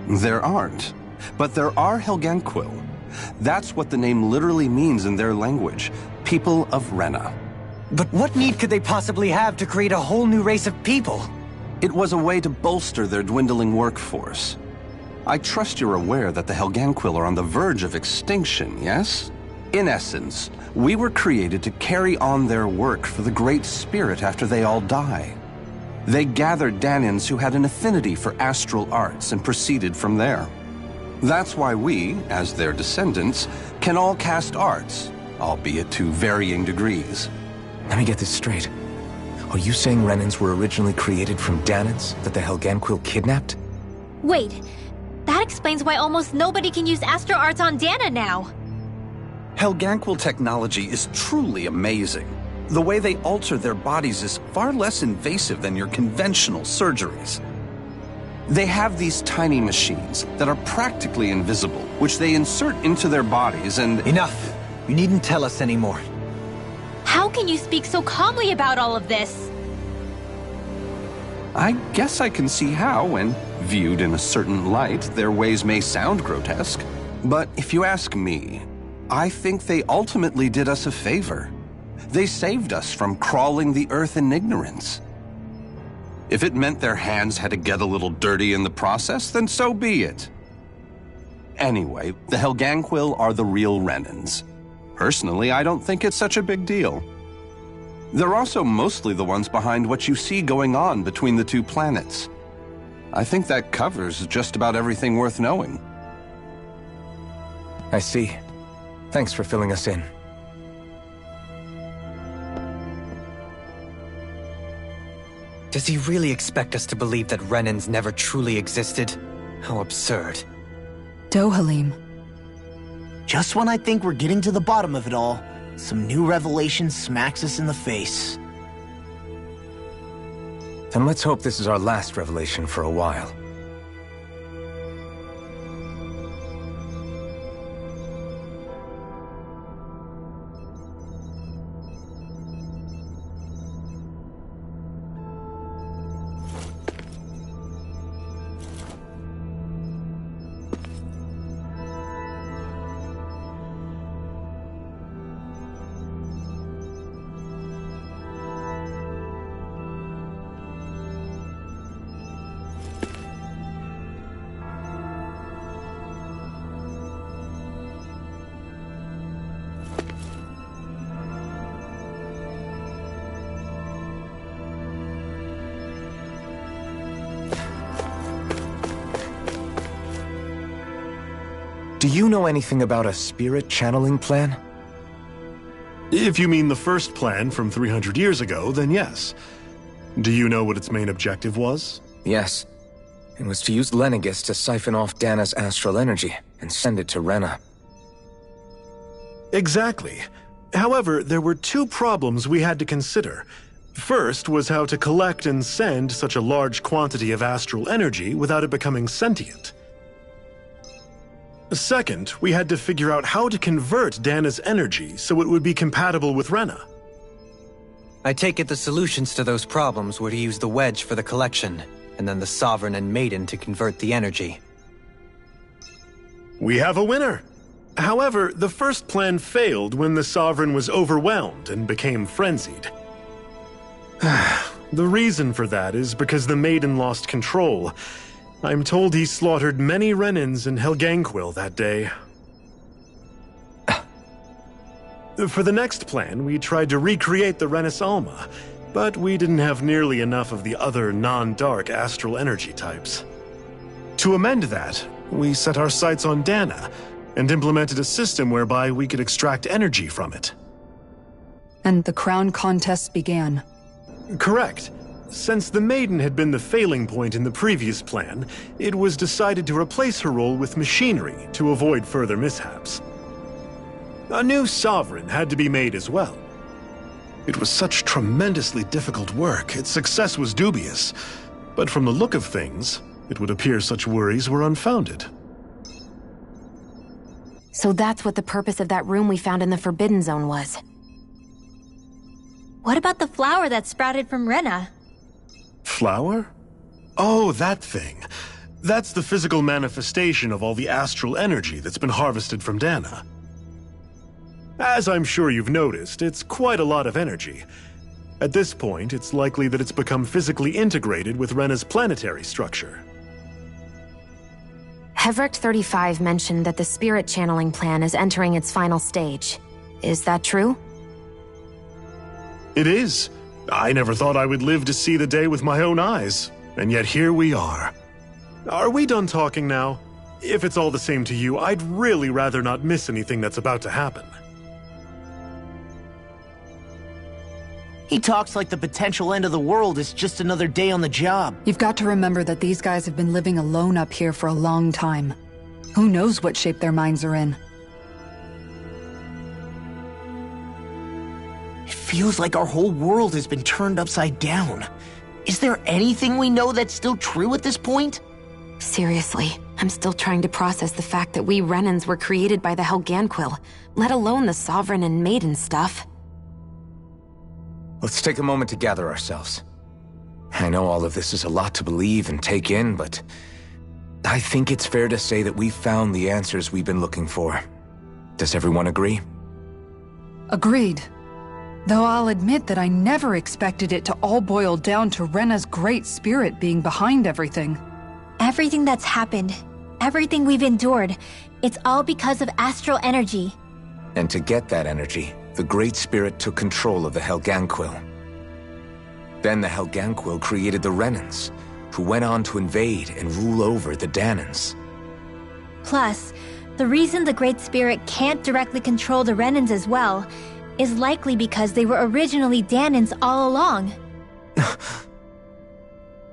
There aren't. But there are Helganquil. That's what the name literally means in their language. People of Rena. But what need could they possibly have to create a whole new race of people? It was a way to bolster their dwindling workforce. I trust you're aware that the Helganquil are on the verge of extinction, yes? In essence, we were created to carry on their work for the Great Spirit after they all die. They gathered Danans who had an affinity for astral arts and proceeded from there. That's why we, as their descendants, can all cast arts, albeit to varying degrees. Let me get this straight. Are you saying Renans were originally created from Danans that the Helganquil kidnapped? Wait, that explains why almost nobody can use astral arts on Dana now. Helganquil technology is truly amazing. The way they alter their bodies is far less invasive than your conventional surgeries. They have these tiny machines that are practically invisible, which they insert into their bodies and... Enough! You needn't tell us anymore. How can you speak so calmly about all of this? I guess I can see how, when viewed in a certain light, their ways may sound grotesque. But if you ask me, I think they ultimately did us a favor. They saved us from crawling the earth in ignorance. If it meant their hands had to get a little dirty in the process, then so be it. Anyway, the Helganquil are the real Renans. Personally, I don't think it's such a big deal. They're also mostly the ones behind what you see going on between the two planets. I think that covers just about everything worth knowing. I see. Thanks for filling us in. Does he really expect us to believe that Renans never truly existed? How absurd. Dohalim. Just when I think we're getting to the bottom of it all, some new revelation smacks us in the face. Then let's hope this is our last revelation for a while. Do you know anything about a spirit channeling plan? If you mean the first plan from 300 years ago, then yes. Do you know what its main objective was? Yes. It was to use Lenegis to siphon off Dana's astral energy and send it to Rena. Exactly. However, there were two problems we had to consider. First was how to collect and send such a large quantity of astral energy without it becoming sentient. Second, we had to figure out how to convert Dana's energy so it would be compatible with Rena. I take it the solutions to those problems were to use the wedge for the collection, and then the Sovereign and Maiden to convert the energy. We have a winner! However, the first plan failed when the Sovereign was overwhelmed and became frenzied. The reason for that is because the Maiden lost control. I'm told he slaughtered many Renans in Helganquil that day. For the next plan, we tried to recreate the Renis Alma, but we didn't have nearly enough of the other non-dark astral energy types. To amend that, we set our sights on Dana, and implemented a system whereby we could extract energy from it. And the crown contest began. Correct. Since the Maiden had been the failing point in the previous plan, it was decided to replace her role with machinery to avoid further mishaps. A new Sovereign had to be made as well. It was such tremendously difficult work, its success was dubious. But from the look of things, it would appear such worries were unfounded. So that's what the purpose of that room we found in the Forbidden Zone was. What about the flower that sprouted from Rena? Flower? Oh, that thing. That's the physical manifestation of all the astral energy that's been harvested from Dana. As I'm sure you've noticed, it's quite a lot of energy. At this point, it's likely that it's become physically integrated with Rena's planetary structure. Hevrecht 35 mentioned that the spirit channeling plan is entering its final stage. Is that true? It is. I never thought I would live to see the day with my own eyes, and yet here we are. Are we done talking now? If it's all the same to you, I'd really rather not miss anything that's about to happen. He talks like the potential end of the world is just another day on the job. You've got to remember that these guys have been living alone up here for a long time. Who knows what shape their minds are in? It feels like our whole world has been turned upside down. Is there anything we know that's still true at this point? Seriously, I'm still trying to process the fact that we Renans were created by the Helganquil, let alone the Sovereign and Maiden stuff. Let's take a moment to gather ourselves. I know all of this is a lot to believe and take in, but I think it's fair to say that we've found the answers we've been looking for. Does everyone agree? Agreed. Though I'll admit that I never expected it to all boil down to Rena's great spirit being behind everything. Everything that's happened, everything we've endured, it's all because of astral energy. And to get that energy, the Great Spirit took control of the Helganquil. Then the Helganquil created the Renans, who went on to invade and rule over the Danans. Plus, the reason the Great Spirit can't directly control the Renans as well is likely because they were originally Danans all along.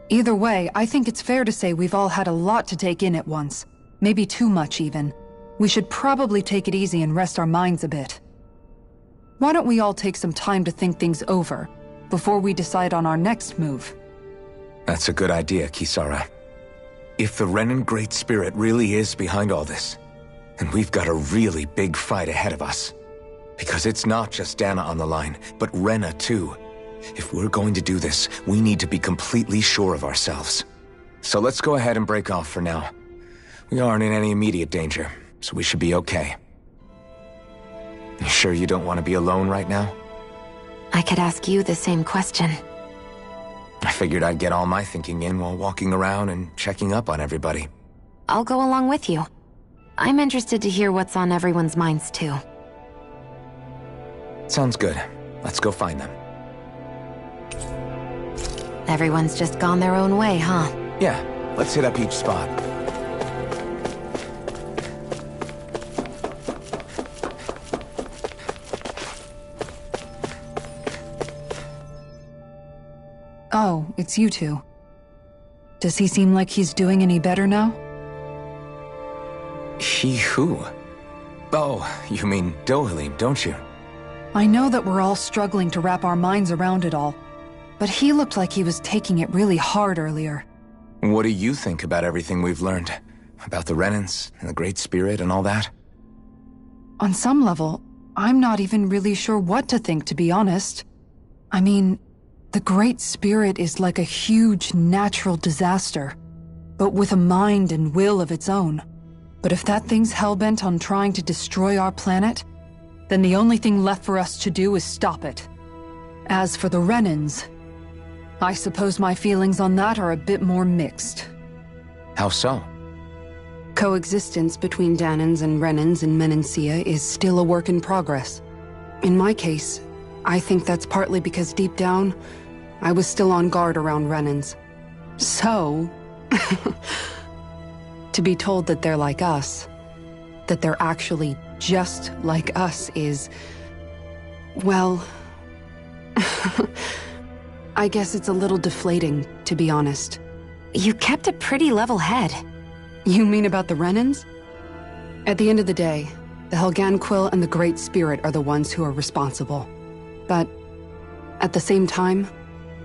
Either way, I think it's fair to say we've all had a lot to take in at once. Maybe too much, even. We should probably take it easy and rest our minds a bit. Why don't we all take some time to think things over, before we decide on our next move? That's a good idea, Kisara. If the Renan Great Spirit really is behind all this, then we've got a really big fight ahead of us. Because it's not just Dana on the line, but Rena too. If we're going to do this, we need to be completely sure of ourselves. So let's go ahead and break off for now. We aren't in any immediate danger, so we should be okay. You sure you don't want to be alone right now? I could ask you the same question. I figured I'd get all my thinking in while walking around and checking up on everybody. I'll go along with you. I'm interested to hear what's on everyone's minds too. Sounds good. Let's go find them. Everyone's just gone their own way, huh? Yeah, let's hit up each spot. Oh, it's you two. Does he seem like he's doing any better now? He who? Oh, you mean Dohalim, don't you? I know that we're all struggling to wrap our minds around it all, but he looked like he was taking it really hard earlier. What do you think about everything we've learned? About the Renans, and the Great Spirit, and all that? On some level, I'm not even really sure what to think, to be honest. I mean, the Great Spirit is like a huge natural disaster, but with a mind and will of its own. But if that thing's hellbent on trying to destroy our planet, then the only thing left for us to do is stop it. As for the Renans, I suppose my feelings on that are a bit more mixed. How so? Coexistence between Danans and Renans in Menancia is still a work in progress. In my case, I think that's partly because deep down, I was still on guard around Renans. So, to be told that they're like us, that they're actually just like us is, well, I guess it's a little deflating, to be honest. You kept a pretty level head. You mean about the Renans? At the end of the day, the Helganquil and the Great Spirit are the ones who are responsible. But at the same time,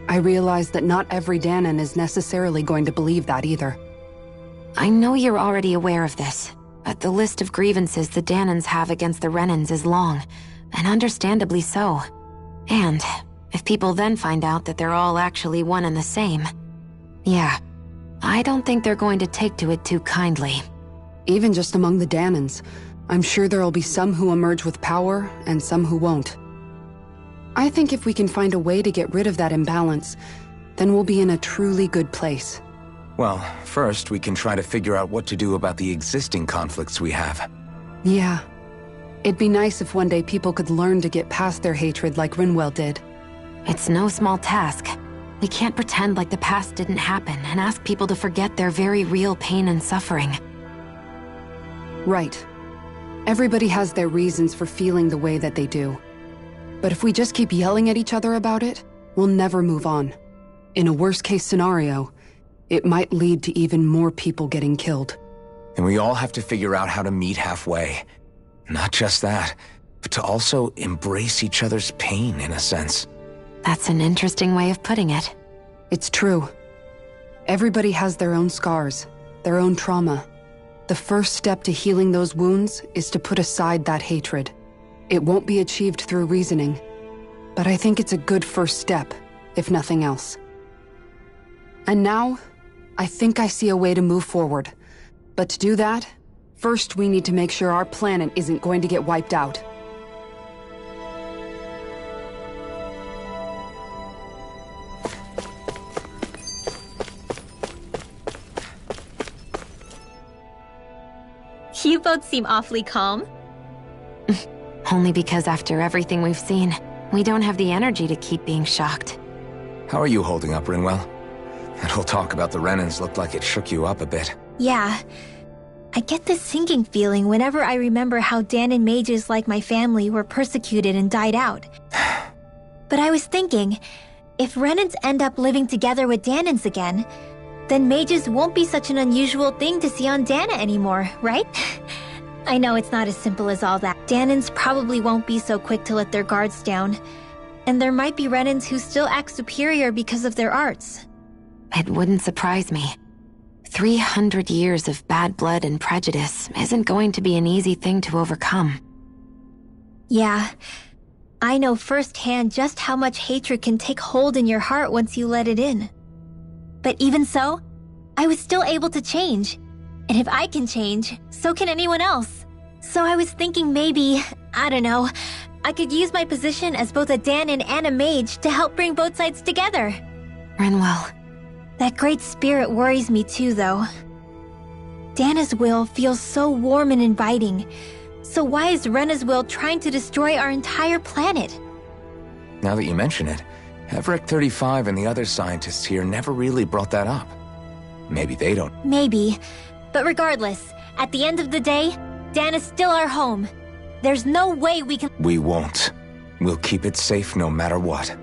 I realize that not every Danan is necessarily going to believe that either. I know you're already aware of this, but the list of grievances the Danans have against the Renans is long, and understandably so. And if people then find out that they're all actually one and the same, yeah, I don't think they're going to take to it too kindly. Even just among the Danans, I'm sure there'll be some who emerge with power and some who won't. I think if we can find a way to get rid of that imbalance, then we'll be in a truly good place. Well, first we can try to figure out what to do about the existing conflicts we have. Yeah. It'd be nice if one day people could learn to get past their hatred like Rinwell did. It's no small task. We can't pretend like the past didn't happen and ask people to forget their very real pain and suffering. Right. Everybody has their reasons for feeling the way that they do. But if we just keep yelling at each other about it, we'll never move on. In a worst-case scenario, it might lead to even more people getting killed. And we all have to figure out how to meet halfway. Not just that, but to also embrace each other's pain in a sense. That's an interesting way of putting it. It's true. Everybody has their own scars, their own trauma. The first step to healing those wounds is to put aside that hatred. It won't be achieved through reasoning, but I think it's a good first step, if nothing else. And now, I think I see a way to move forward. But to do that, first we need to make sure our planet isn't going to get wiped out. You both seem awfully calm. Only because after everything we've seen, we don't have the energy to keep being shocked. How are you holding up, Rinwell? That whole talk about the Renans looked like it shook you up a bit. Yeah. I get this sinking feeling whenever I remember how Danon mages like my family were persecuted and died out. But I was thinking, if Renans end up living together with Danons again, then mages won't be such an unusual thing to see on Dana anymore, right? I know it's not as simple as all that. Danons probably won't be so quick to let their guards down. And there might be Renans who still act superior because of their arts. It wouldn't surprise me. 300 years of bad blood and prejudice isn't going to be an easy thing to overcome. Yeah. I know firsthand just how much hatred can take hold in your heart once you let it in. But even so, I was still able to change. And if I can change, so can anyone else. So I was thinking maybe, I don't know, I could use my position as both a Danon and a mage to help bring both sides together. Rinwell. That great spirit worries me too, though. Dana's will feels so warm and inviting. So why is Rena's will trying to destroy our entire planet? Now that you mention it, Everett 35 and the other scientists here never really brought that up. Maybe they don't. Maybe. But regardless, at the end of the day, Dana's still our home. There's no way we can— We won't. We'll keep it safe no matter what.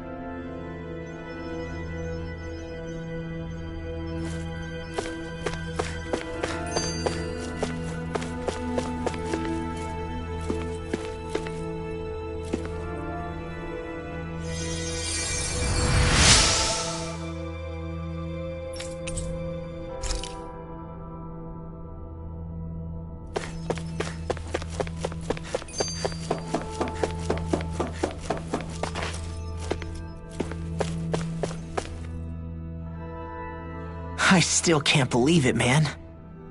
I still can't believe it, man.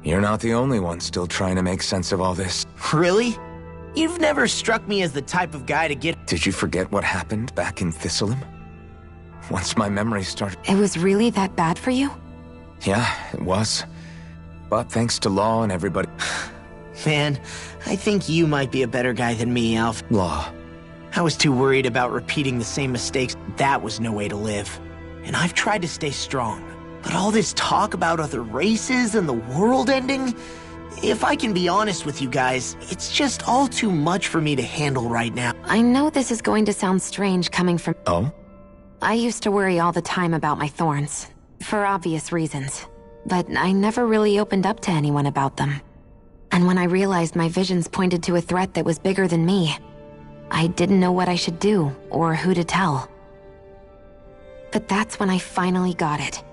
You're not the only one still trying to make sense of all this. Really? You've never struck me as the type of guy to get— Did you forget what happened back in Thistleum? Once my memory started— It was really that bad for you? Yeah, it was. But thanks to Law and everybody— Man, I think you might be a better guy than me, Alf. Law. I was too worried about repeating the same mistakes. That was no way to live. And I've tried to stay strong. But all this talk about other races and the world ending, if I can be honest with you guys, it's just all too much for me to handle right now. I know this is going to sound strange coming from— Oh? I used to worry all the time about my thorns, for obvious reasons. But I never really opened up to anyone about them. And when I realized my visions pointed to a threat that was bigger than me, I didn't know what I should do or who to tell. But that's when I finally got it.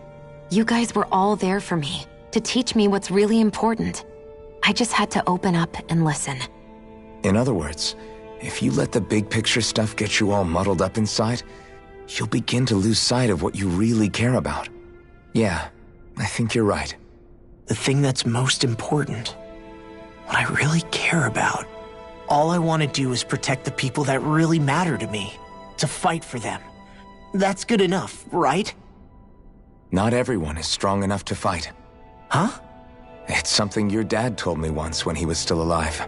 You guys were all there for me, to teach me what's really important. I just had to open up and listen. In other words, if you let the big picture stuff get you all muddled up inside, you'll begin to lose sight of what you really care about. Yeah, I think you're right. The thing that's most important, what I really care about. All I want to do is protect the people that really matter to me, to fight for them. That's good enough, right? Not everyone is strong enough to fight. Huh? It's something your dad told me once when he was still alive.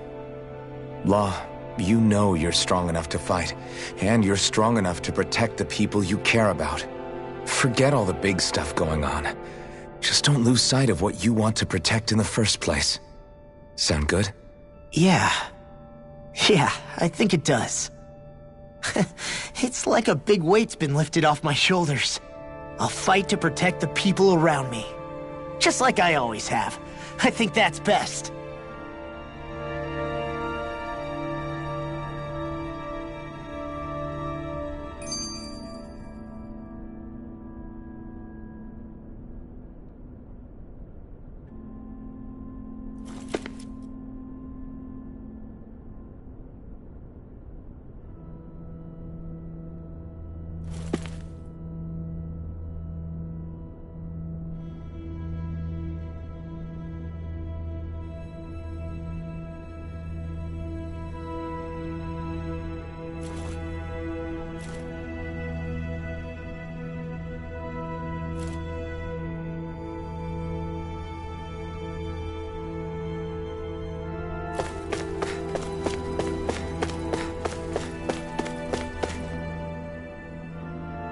Law, you know you're strong enough to fight, and you're strong enough to protect the people you care about. Forget all the big stuff going on. Just don't lose sight of what you want to protect in the first place. Sound good? Yeah. Yeah, I think it does. It's like a big weight's been lifted off my shoulders. I'll fight to protect the people around me. Just like I always have. I think that's best.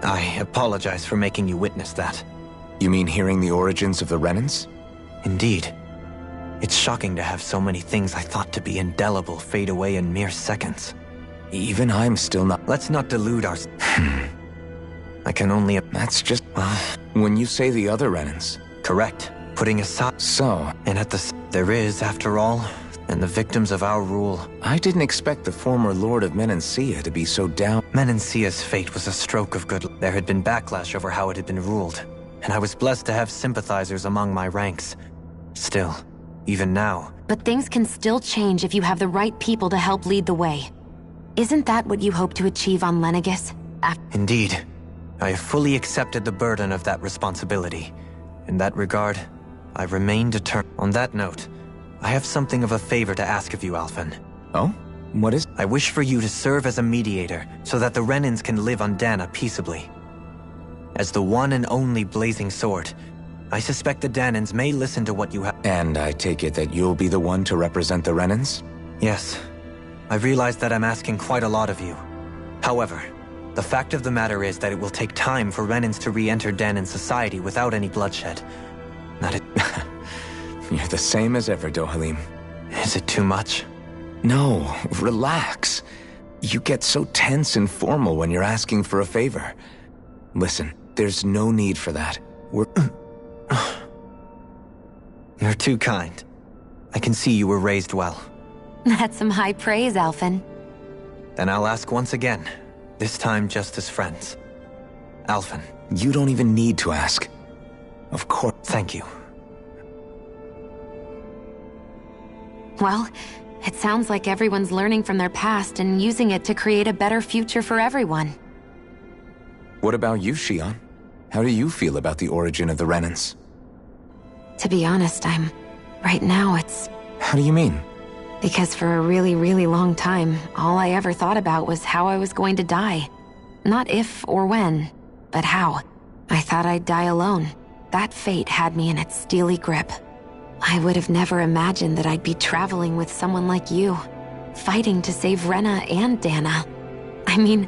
I apologize for making you witness that. You mean hearing the origins of the Renans? Indeed. It's shocking to have so many things I thought to be indelible fade away in mere seconds. Even I'm still not... Let's not delude ourselves. I can only... That's just... when you say the other Renans... Correct. Putting aside... So... And at the... There is, after all, and the victims of our rule. I didn't expect the former Lord of Menancia to be so down... Menancia's fate was a stroke of good... There had been backlash over how it had been ruled, and I was blessed to have sympathizers among my ranks. Still, even now... But things can still change if you have the right people to help lead the way. Isn't that what you hope to achieve on Lenegis? Indeed. I have fully accepted the burden of that responsibility. In that regard, I remain determined. On that note, I have something of a favor to ask of you, Alphen. Oh? What is? I wish for you to serve as a mediator, so that the Renans can live on Dana peaceably. As the one and only Blazing Sword, I suspect the Danans may listen to what you have. And I take it that you'll be the one to represent the Renans? Yes. I realize that I'm asking quite a lot of you. However, the fact of the matter is that it will take time for Renans to re-enter Danan society without any bloodshed. Not it. You're the same as ever, Dohalim. Is it too much? No, relax. You get so tense and formal when you're asking for a favor. Listen, there's no need for that. You're too kind. I can see you were raised well. That's some high praise, Alphen. Then I'll ask once again, this time just as friends. Alphen. You don't even need to ask. Of course. Thank you. Well, it sounds like everyone's learning from their past and using it to create a better future for everyone. What about you, Shionne? How do you feel about the origin of the Renans? To be honest, right now it's... How do you mean? Because for a really, really long time, all I ever thought about was how I was going to die. Not if or when, but how. I thought I'd die alone. That fate had me in its steely grip. I would have never imagined that I'd be traveling with someone like you, fighting to save Rena and Dana. I mean,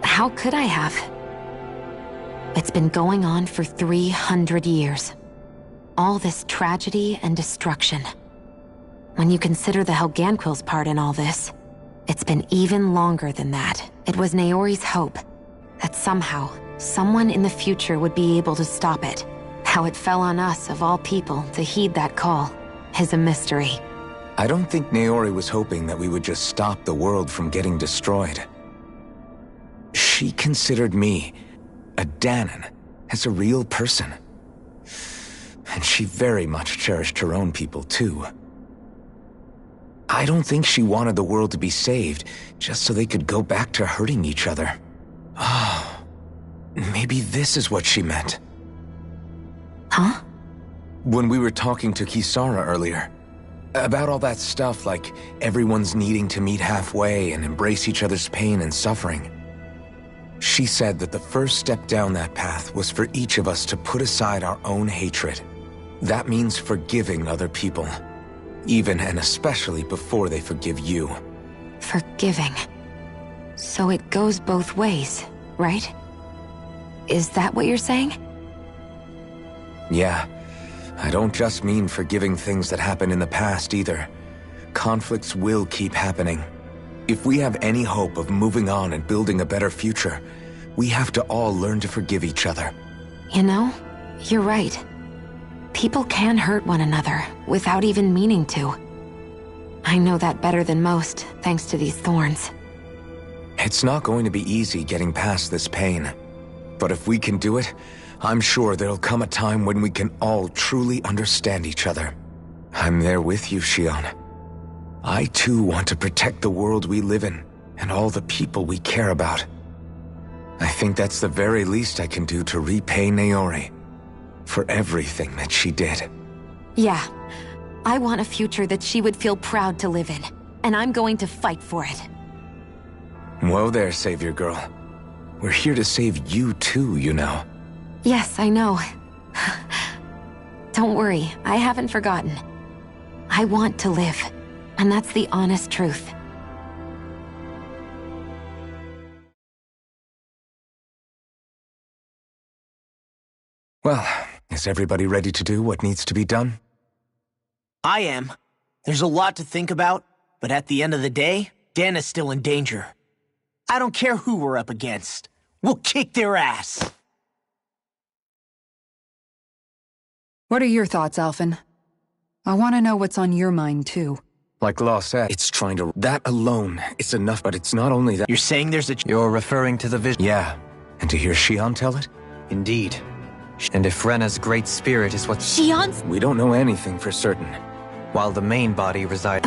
how could I have? It's been going on for 300 years. All this tragedy and destruction. When you consider the Helganquil's part in all this, it's been even longer than that. It was Naori's hope that somehow, someone in the future would be able to stop it. How it fell on us, of all people, to heed that call is a mystery. I don't think Naori was hoping that we would just stop the world from getting destroyed. She considered me, a Danan, as a real person. And she very much cherished her own people, too. I don't think she wanted the world to be saved, just so they could go back to hurting each other. Oh, maybe this is what she meant. Huh? When we were talking to Kisara earlier, about all that stuff like everyone's needing to meet halfway and embrace each other's pain and suffering. She said that the first step down that path was for each of us to put aside our own hatred. That means forgiving other people, even and especially before they forgive you. Forgiving. So it goes both ways, right? Is that what you're saying? Yeah. I don't just mean forgiving things that happened in the past either. Conflicts will keep happening. If we have any hope of moving on and building a better future, we have to all learn to forgive each other. You know, you're right. People can hurt one another without even meaning to. I know that better than most, thanks to these thorns. It's not going to be easy getting past this pain. But if we can do it, I'm sure there'll come a time when we can all truly understand each other. I'm there with you, Shionne. I too want to protect the world we live in, and all the people we care about. I think that's the very least I can do to repay Naori for everything that she did. Yeah. I want a future that she would feel proud to live in, and I'm going to fight for it. Whoa there, Savior Girl. We're here to save you too, you know. Yes, I know. Don't worry, I haven't forgotten. I want to live, and that's the honest truth. Is everybody ready to do what needs to be done? I am. There's a lot to think about, but at the end of the day, Dana's still in danger. I don't care who we're up against. We'll kick their ass. What are your thoughts, Alphen? I want to know what's on your mind, too. Like Law said, it's trying to... That alone is enough, but it's not only that... You're saying there's a... You're referring to the vision? Yeah. And to hear Shion tell it? Indeed. And if Rena's great spirit is what... Shion's... We don't know anything for certain. While the main body resides...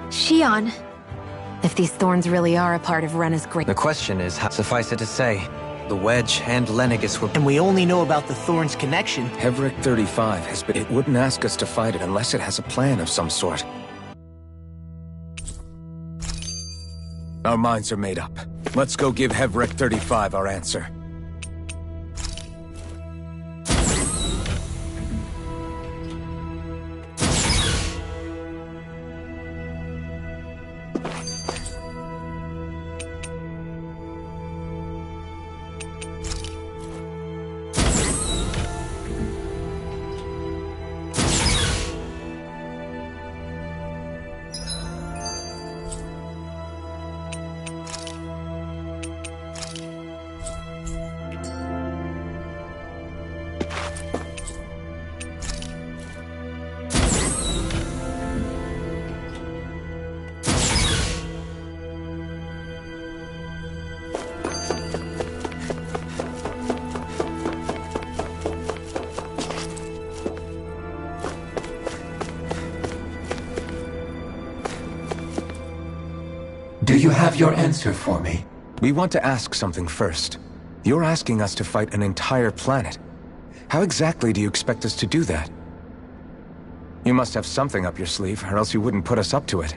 Shion. If these thorns really are a part of Rena's great... The question is, how... Suffice it to say, the Wedge and Lenegis were... And we only know about the Thorns connection. Hevric 35 has been... It wouldn't ask us to fight it unless it has a plan of some sort. Our minds are made up. Let's go give Hevric 35 our answer. Do you have your answer for me? We want to ask something first. You're asking us to fight an entire planet. How exactly do you expect us to do that? You must have something up your sleeve, or else you wouldn't put us up to it.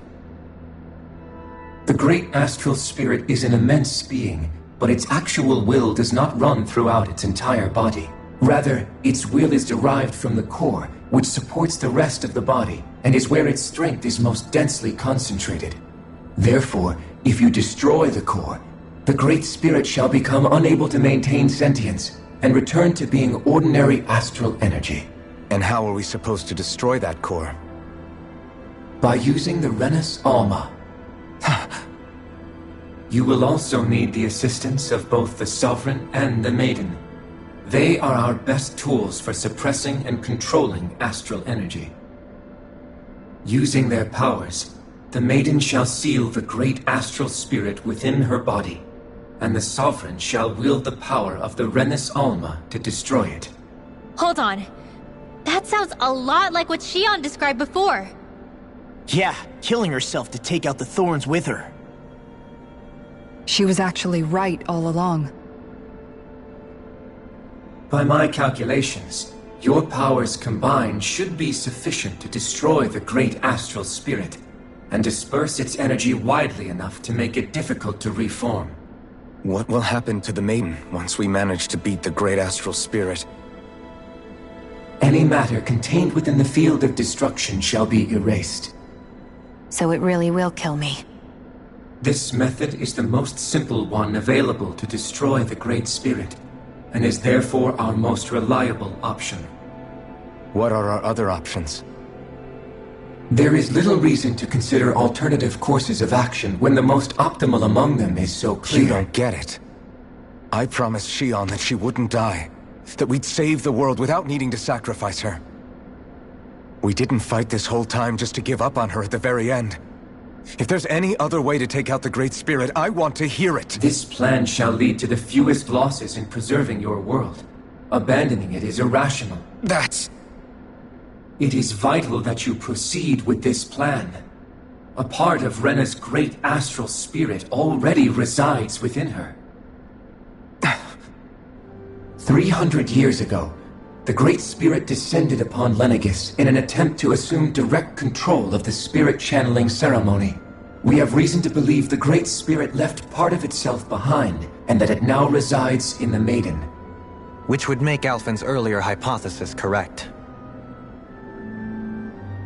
The great astral spirit is an immense being, but its actual will does not run throughout its entire body. Rather, its will is derived from the core, which supports the rest of the body, and is where its strength is most densely concentrated. Therefore, if you destroy the core, the Great Spirit shall become unable to maintain sentience and return to being ordinary astral energy. And how are we supposed to destroy that core? By using the Renus Alma. You will also need the assistance of both the Sovereign and the Maiden. They are our best tools for suppressing and controlling astral energy. Using their powers, the Maiden shall seal the great astral spirit within her body, and the Sovereign shall wield the power of the Renus Alma to destroy it. Hold on. That sounds a lot like what Shion described before. Yeah, killing herself to take out the thorns with her. She was actually right all along. By my calculations, your powers combined should be sufficient to destroy the great astral spirit and disperse its energy widely enough to make it difficult to reform. What will happen to the Maiden once we manage to beat the great astral spirit? Any matter contained within the field of destruction shall be erased. So it really will kill me. This method is the most simple one available to destroy the Great Spirit, and is therefore our most reliable option. What are our other options? There is little reason to consider alternative courses of action when the most optimal among them is so clear. You don't get it. I promised Shion that she wouldn't die, that we'd save the world without needing to sacrifice her. We didn't fight this whole time just to give up on her at the very end. If there's any other way to take out the Great Spirit, I want to hear it. This plan shall lead to the fewest losses in preserving your world. Abandoning it is irrational. It is vital that you proceed with this plan. A part of Rena's great astral spirit already resides within her. 300 years ago, the Great Spirit descended upon Lenegis in an attempt to assume direct control of the spirit channeling ceremony. We have reason to believe the Great Spirit left part of itself behind, and that it now resides in the Maiden. Which would make Alphen's earlier hypothesis correct.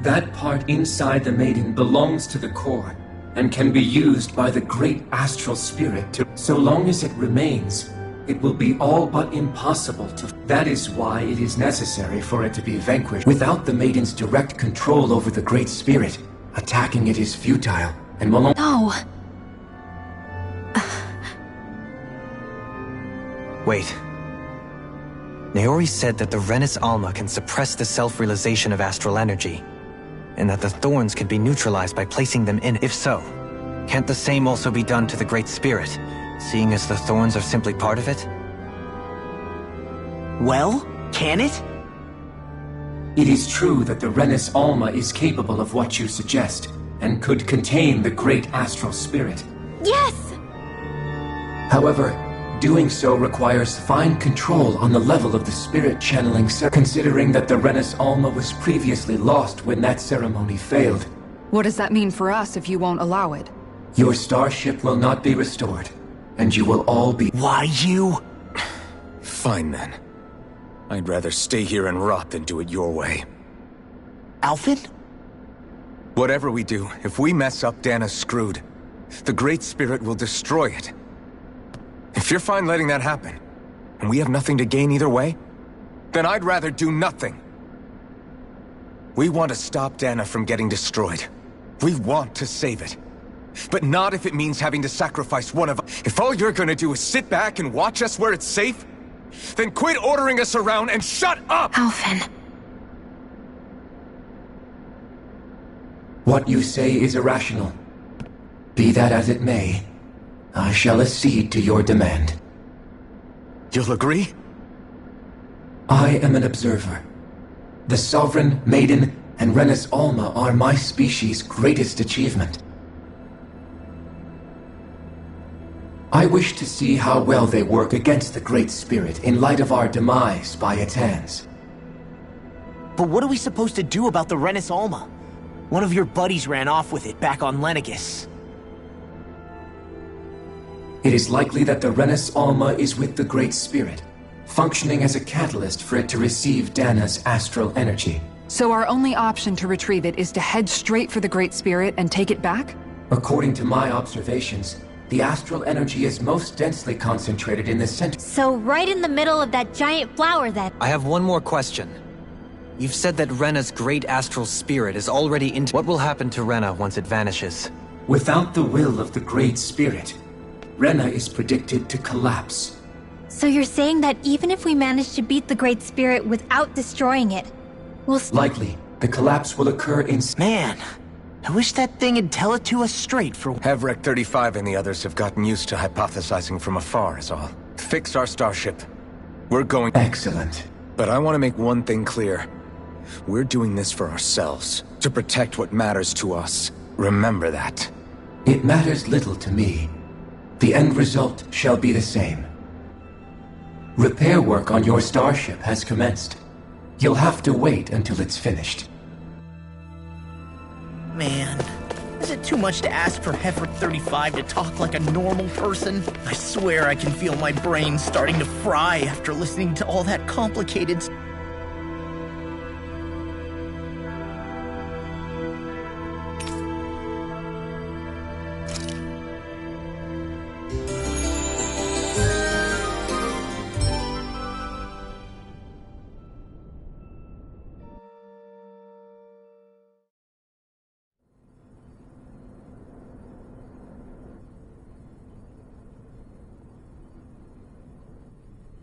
That part inside the Maiden belongs to the core, and can be used by the great astral spirit to... So long as it remains, it will be all but impossible to... That is why it is necessary for it to be vanquished. Without the Maiden's direct control over the Great Spirit, attacking it is futile and will... No. Wait. Naori said that the Renis Alma can suppress the self-realization of astral energy, and that the thorns can be neutralized by placing them in. If so, can't the same also be done to the Great Spirit, seeing as the thorns are simply part of it? Well, can it? It is true that the Renis Alma is capable of what you suggest, and could contain the Great Astral Spirit. Yes! However, doing so requires fine control on the level of the spirit channeling considering that the Renis Alma was previously lost when that ceremony failed. What does that mean for us if you won't allow it? Your starship will not be restored, and you will all be— Why you? Fine then. I'd rather stay here and rot than do it your way. Alphen? Whatever we do, if we mess up, Dana's screwed. The Great Spirit will destroy it. If you're fine letting that happen, and we have nothing to gain either way, then I'd rather do nothing. We want to stop Dana from getting destroyed. We want to save it. But not if it means having to sacrifice one of us. If all you're gonna do is sit back and watch us where it's safe, then quit ordering us around and shut up! Alphen. What you say is irrational. Be that as it may, I shall accede to your demand. You'll agree? I am an observer. The Sovereign, Maiden, and Renis Alma are my species' greatest achievement. I wish to see how well they work against the Great Spirit in light of our demise by its hands. But what are we supposed to do about the Renis Alma? One of your buddies ran off with it back on Lenegis. It is likely that the Renis Alma is with the Great Spirit, functioning as a catalyst for it to receive Dana's astral energy. So our only option to retrieve it is to head straight for the Great Spirit and take it back? According to my observations, the astral energy is most densely concentrated in the center. So right in the middle of that giant flower then. I have one more question. You've said that Rena's great astral spirit is already into— What will happen to Rena once it vanishes? Without the will of the Great Spirit, Rena is predicted to collapse. So you're saying that even if we manage to beat the Great Spirit without destroying it, we'll— Likely, the collapse will occur in— Man, I wish that thing would tell it to us straight for— Hevrek 35 and the others have gotten used to hypothesizing from afar is all. Fix our starship. We're going— Excellent. But I want to make one thing clear. We're doing this for ourselves, to protect what matters to us. Remember that. It matters little to me. The end result shall be the same. Repair work on your starship has commenced. You'll have to wait until it's finished. Man, is it too much to ask for Hevrek 35 to talk like a normal person? I swear I can feel my brain starting to fry after listening to all that complicated—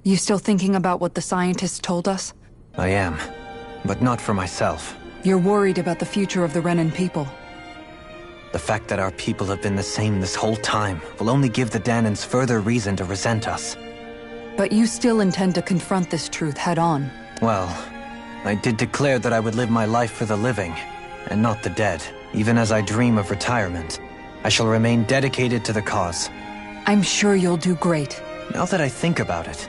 You still thinking about what the scientists told us? I am, but not for myself. You're worried about the future of the Renan people. The fact that our people have been the same this whole time will only give the Danans further reason to resent us. But you still intend to confront this truth head-on. Well, I did declare that I would live my life for the living, and not the dead. Even as I dream of retirement, I shall remain dedicated to the cause. I'm sure you'll do great. Now that I think about it,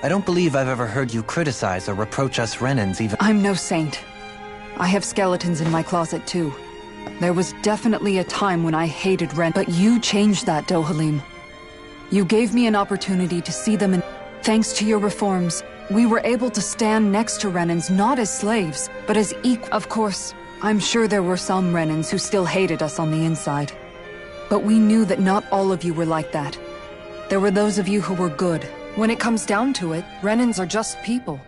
I don't believe I've ever heard you criticize or reproach us Renans even— I'm no saint. I have skeletons in my closet too. There was definitely a time when I hated Ren, but you changed that, Dohalim. You gave me an opportunity to see them, and thanks to your reforms, we were able to stand next to Renans not as slaves, but as equal. Of course, I'm sure there were some Renans who still hated us on the inside. But we knew that not all of you were like that. There were those of you who were good, When it comes down to it, Renans are just people.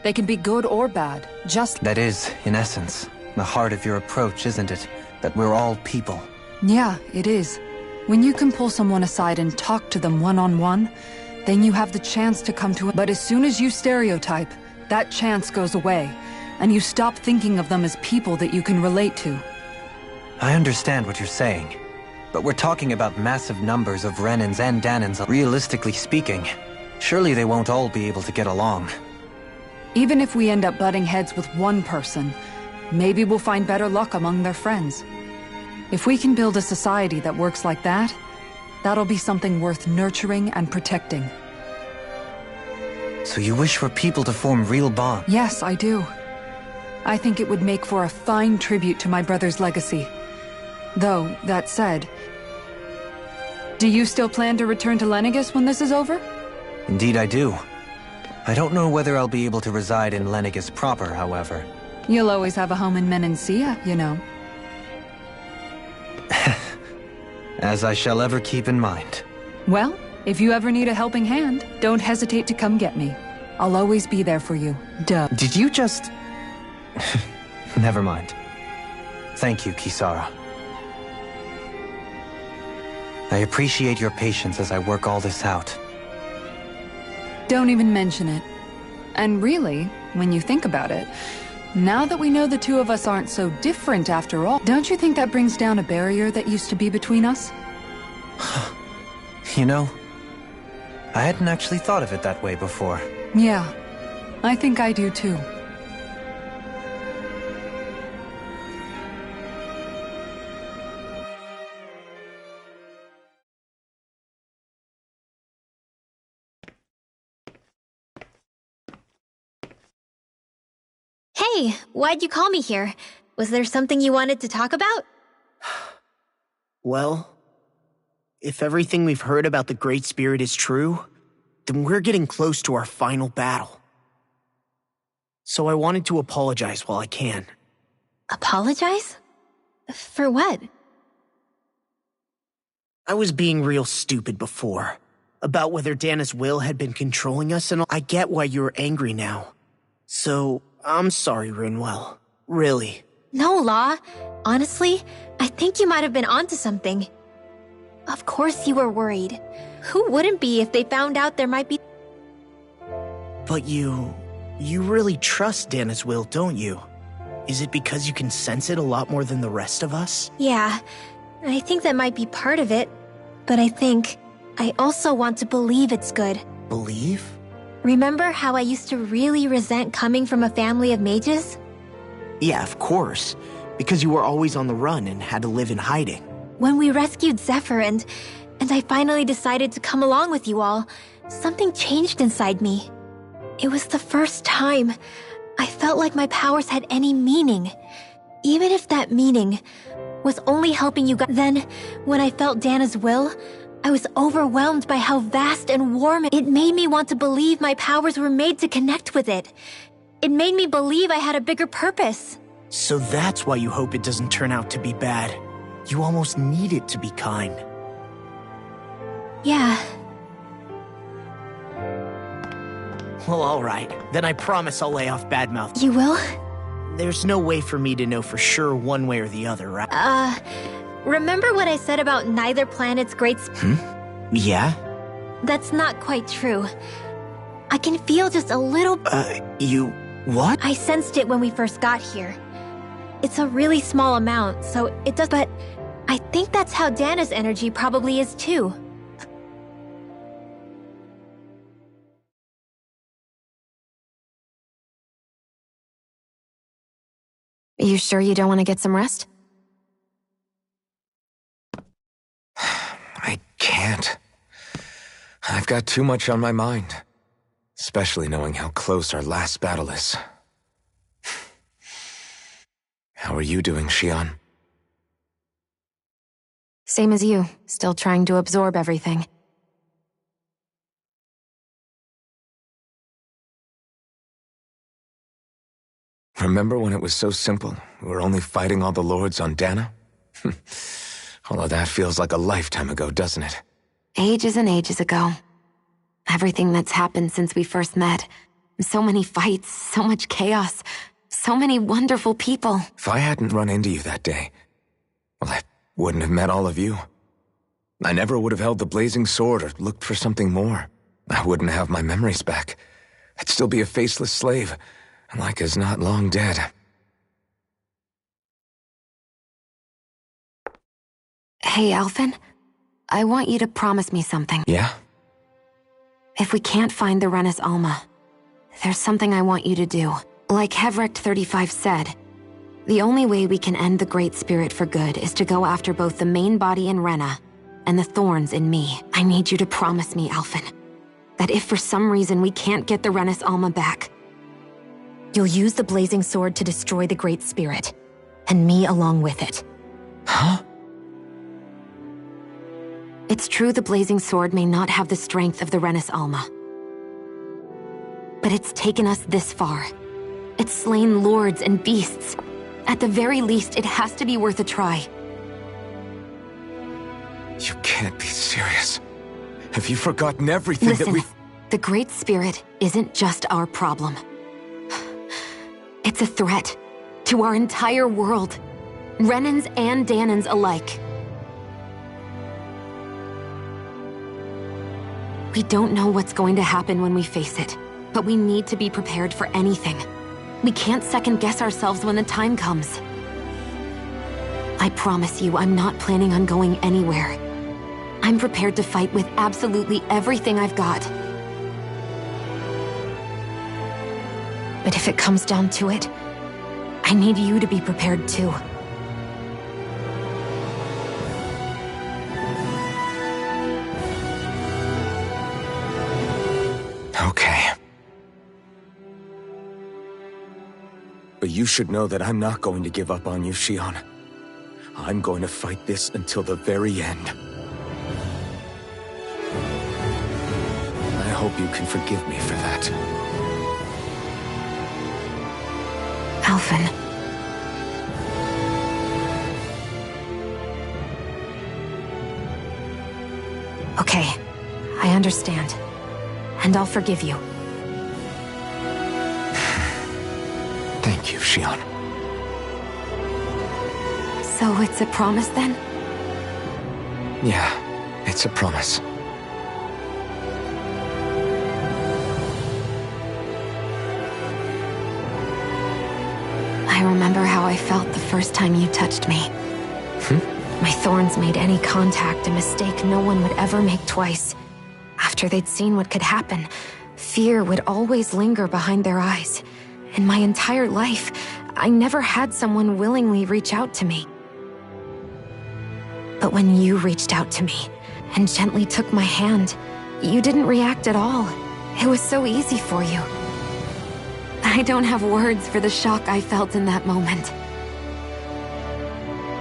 They can be good or bad, just... That is, in essence, the heart of your approach, isn't it? That we're all people. Yeah, it is. When you can pull someone aside and talk to them one-on-one, then you have the chance to come to it. But as soon as you stereotype, that chance goes away, and you stop thinking of them as people that you can relate to. I understand what you're saying, but we're talking about massive numbers of Renans and Danans. Realistically speaking, surely they won't all be able to get along. Even if we end up butting heads with one person, maybe we'll find better luck among their friends. If we can build a society that works like that, that'll be something worth nurturing and protecting. So you wish for people to form real bonds? Yes, I do. I think it would make for a fine tribute to my brother's legacy. Though, that said, do you still plan to return to Lenegis when this is over? Indeed I do. I don't know whether I'll be able to reside in Lenegis proper, however. You'll always have a home in Menancia, you know. As I shall ever keep in mind. Well, if you ever need a helping hand, don't hesitate to come get me. I'll always be there for you. Duh. Did you just... Never mind. Thank you, Kisara. I appreciate your patience as I work all this out. Don't even mention it. And really, when you think about it, now that we know the two of us aren't so different after all, don't you think that brings down a barrier that used to be between us? You know, I hadn't actually thought of it that way before. Yeah, I think I do too. Hey, why'd you call me here? Was there something you wanted to talk about? Well, if everything we've heard about the Great Spirit is true, then we're getting close to our final battle. So I wanted to apologize while I can. Apologize? For what? I was being real stupid before, about whether Dana's will had been controlling us, and I get why you're angry now. So, I'm sorry, Rinwell. Really. No, Law. Honestly, I think you might have been onto something. Of course you were worried. Who wouldn't be if they found out there might be... But you really trust Dana's will, don't you? Is it because you can sense it a lot more than the rest of us? Yeah, I think that might be part of it. But I also want to believe it's good. Believe? Remember how I used to really resent coming from a family of mages? Yeah, of course. Because you were always on the run and had to live in hiding. When we rescued Zephyr and I finally decided to come along with you all, something changed inside me. It was the first time I felt like my powers had any meaning. Even if that meaning was only helping you guys. Then, when I felt Dana's will, I was overwhelmed by how vast and warm it made me want to believe my powers were made to connect with it. It made me believe I had a bigger purpose. So that's why you hope it doesn't turn out to be bad. You almost need it to be kind. Yeah. Well, alright. Then I promise I'll lay off Badmouth. You will? There's no way for me to know for sure one way or the other, right? Remember what I said about neither planet's great... Yeah? That's not quite true. I can feel just a little... You... what? I sensed it when we first got here. It's a really small amount, so it does... But I think that's how Dana's energy probably is too. Are you sure you don't want to get some rest? I can't. I've got too much on my mind. Especially knowing how close our last battle is. How are you doing, Xion? Same as you, still trying to absorb everything. Remember when it was so simple? We were only fighting all the lords on Dana? All of that feels like a lifetime ago, doesn't it? Ages and ages ago. Everything that's happened since we first met. So many fights, so much chaos, so many wonderful people. If I hadn't run into you that day, well, I wouldn't have met all of you. I never would have held the blazing sword or looked for something more. I wouldn't have my memories back. I'd still be a faceless slave, like as not long dead. Hey, Alphen. I want you to promise me something. Yeah? If we can't find the Renis Alma, there's something I want you to do. Like Hevrecht 35 said, the only way we can end the Great Spirit for good is to go after both the main body in Rena and the thorns in me. I need you to promise me, Alphen, that if for some reason we can't get the Renis Alma back, you'll use the blazing sword to destroy the Great Spirit, and me along with it. Huh? It's true the blazing sword may not have the strength of the Renis Alma, but it's taken us this far. It's slain lords and beasts. At the very least, it has to be worth a try. You can't be serious. Have you forgotten everything Listen, that we've... The Great Spirit isn't just our problem. It's a threat to our entire world. Renans and Dahnans alike. We don't know what's going to happen when we face it, but we need to be prepared for anything. We can't second-guess ourselves when the time comes. I promise you, I'm not planning on going anywhere. I'm prepared to fight with absolutely everything I've got. But if it comes down to it, I need you to be prepared too. Okay. But you should know that I'm not going to give up on you, Shionne. I'm going to fight this until the very end. I hope you can forgive me for that. Alphen. Okay, I understand. And I'll forgive you. Thank you, Shionne. So it's a promise then? Yeah, it's a promise. I remember how I felt the first time you touched me. My thorns made any contact a mistake no one would ever make twice. After they'd seen what could happen, fear would always linger behind their eyes. In my entire life, I never had someone willingly reach out to me. But when you reached out to me and gently took my hand, you didn't react at all. It was so easy for you. I don't have words for the shock I felt in that moment.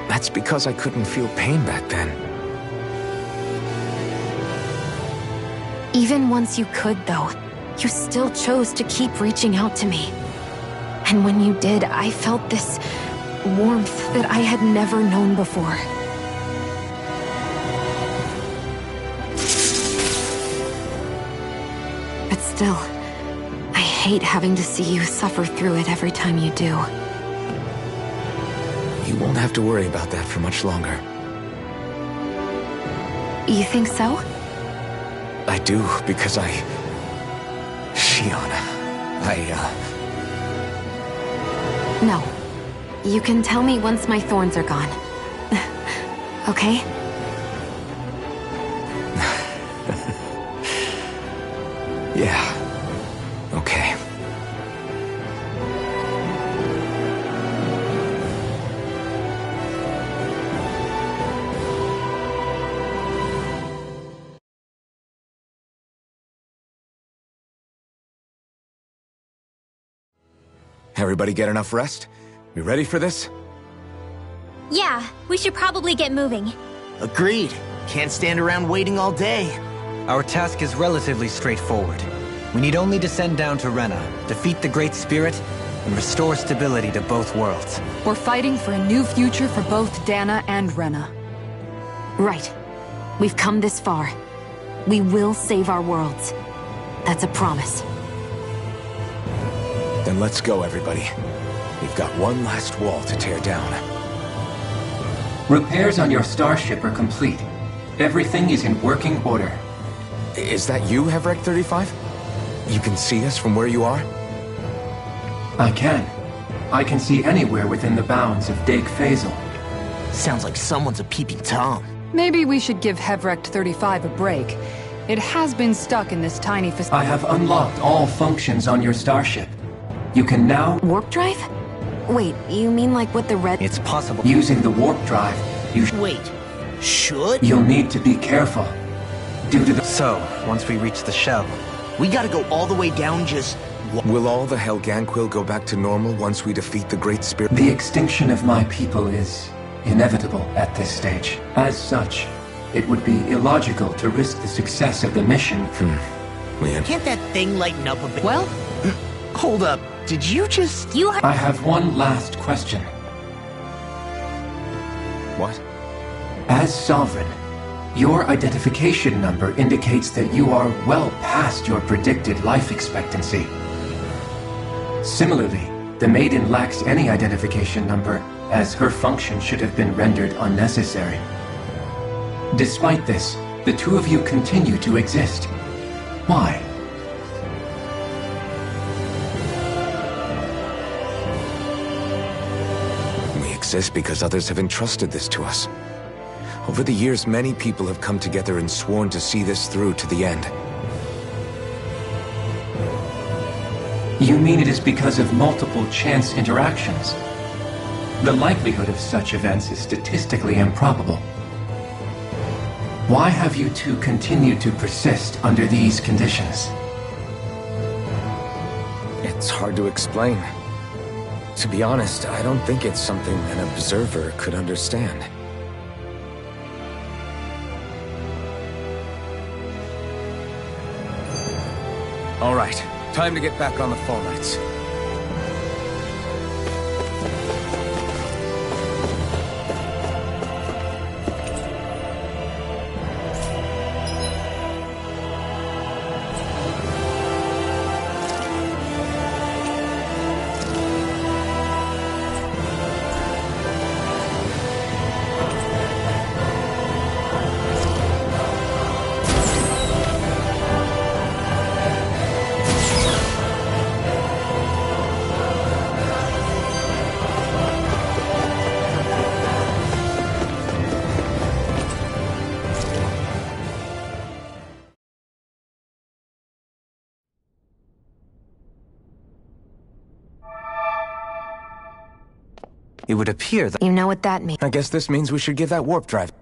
That's because I couldn't feel pain back then. Even once you could, though, you still chose to keep reaching out to me. And when you did, I felt this warmth that I had never known before. But still, I hate having to see you suffer through it every time you do. You won't have to worry about that for much longer. You think so? I do, because Shionne, No. You can tell me once my thorns are gone. Okay? Yeah. Okay. Everybody get enough rest? We ready for this? Yeah, we should probably get moving. Agreed. Can't stand around waiting all day. Our task is relatively straightforward. We need only descend down to Rena, defeat the Great Spirit, and restore stability to both worlds. We're fighting for a new future for both Dana and Rena. Right. We've come this far. We will save our worlds. That's a promise. Then let's go, everybody. We've got one last wall to tear down. Repairs on your starship are complete. Everything is in working order. Is that you, Hevrek 35? You can see us from where you are? I can. I can see anywhere within the bounds of Dake Faisal. Sounds like someone's a peeping Tom. Maybe we should give Hevrek 35 a break. It has been stuck in this tiny facility. I have unlocked all functions on your starship. You can now... Warp drive? Wait, you mean like what the red... It's possible. Using the warp drive, you... Wait, should? You'll need to be careful. Due to the... So, once we reach the shell... We gotta go all the way down just... Will all the Helganquil go back to normal once we defeat the Great Spirit? The extinction of my people is inevitable at this stage. As such, it would be illogical to risk the success of the mission. Can't that thing lighten up a bit? Well? Hold up. Did you just... I have one last question. What? As Sovereign, your identification number indicates that you are well past your predicted life expectancy. Similarly, the Maiden lacks any identification number, as her function should have been rendered unnecessary. Despite this, the two of you continue to exist. Why? We exist because others have entrusted this to us. Over the years, many people have come together and sworn to see this through to the end. You mean it is because of multiple chance interactions? The likelihood of such events is statistically improbable. Why have you two continued to persist under these conditions? It's hard to explain. To be honest, I don't think it's something an observer could understand. All right, time to get back on the Fall Knights. It would appear that... You know what that means. I guess this means we should give that warp drive.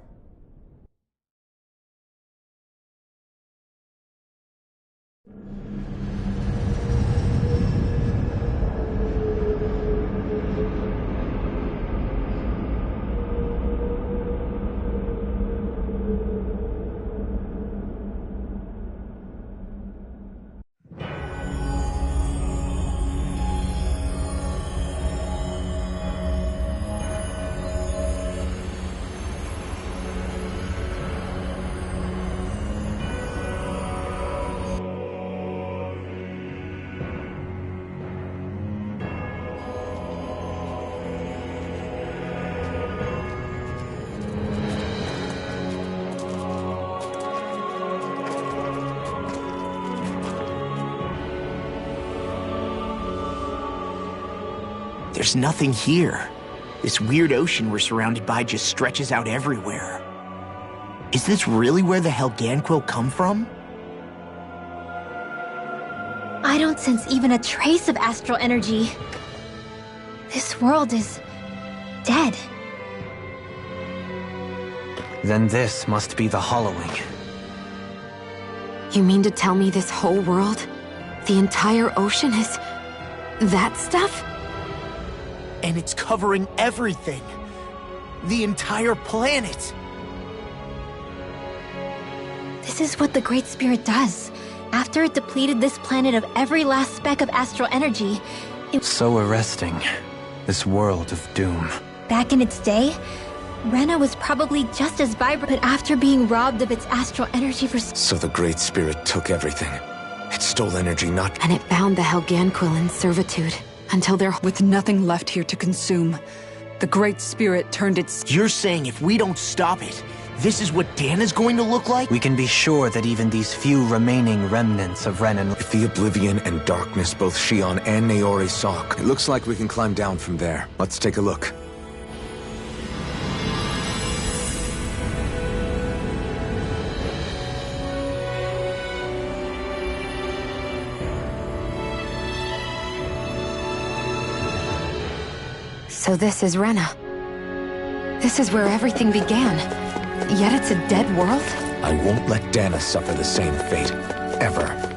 There's nothing here. This weird ocean we're surrounded by just stretches out everywhere. Is this really where the Helganquil come from? I don't sense even a trace of astral energy. This world is... dead. Then this must be the Hollowing. You mean to tell me this whole world, the entire ocean is... that stuff? And it's covering everything. The entire planet. This is what the Great Spirit does. After it depleted this planet of every last speck of astral energy, it... So arresting. This world of doom. Back in its day, Rena was probably just as vibrant, but after being robbed of its astral energy for... So the Great Spirit took everything. It That stole energy not... And it bound the Helganquil in servitude until they're... With nothing left here to consume, the Great Spirit turned its... You're saying if we don't stop it, this is what Dana's going to look like? We can be sure that even these few remaining remnants of Renan... If the Oblivion and Darkness both Shion and Naori sought, it looks like we can climb down from there. Let's take a look. So this is Rena. This is where everything began. Yet it's a dead world? I won't let Dana suffer the same fate. Ever.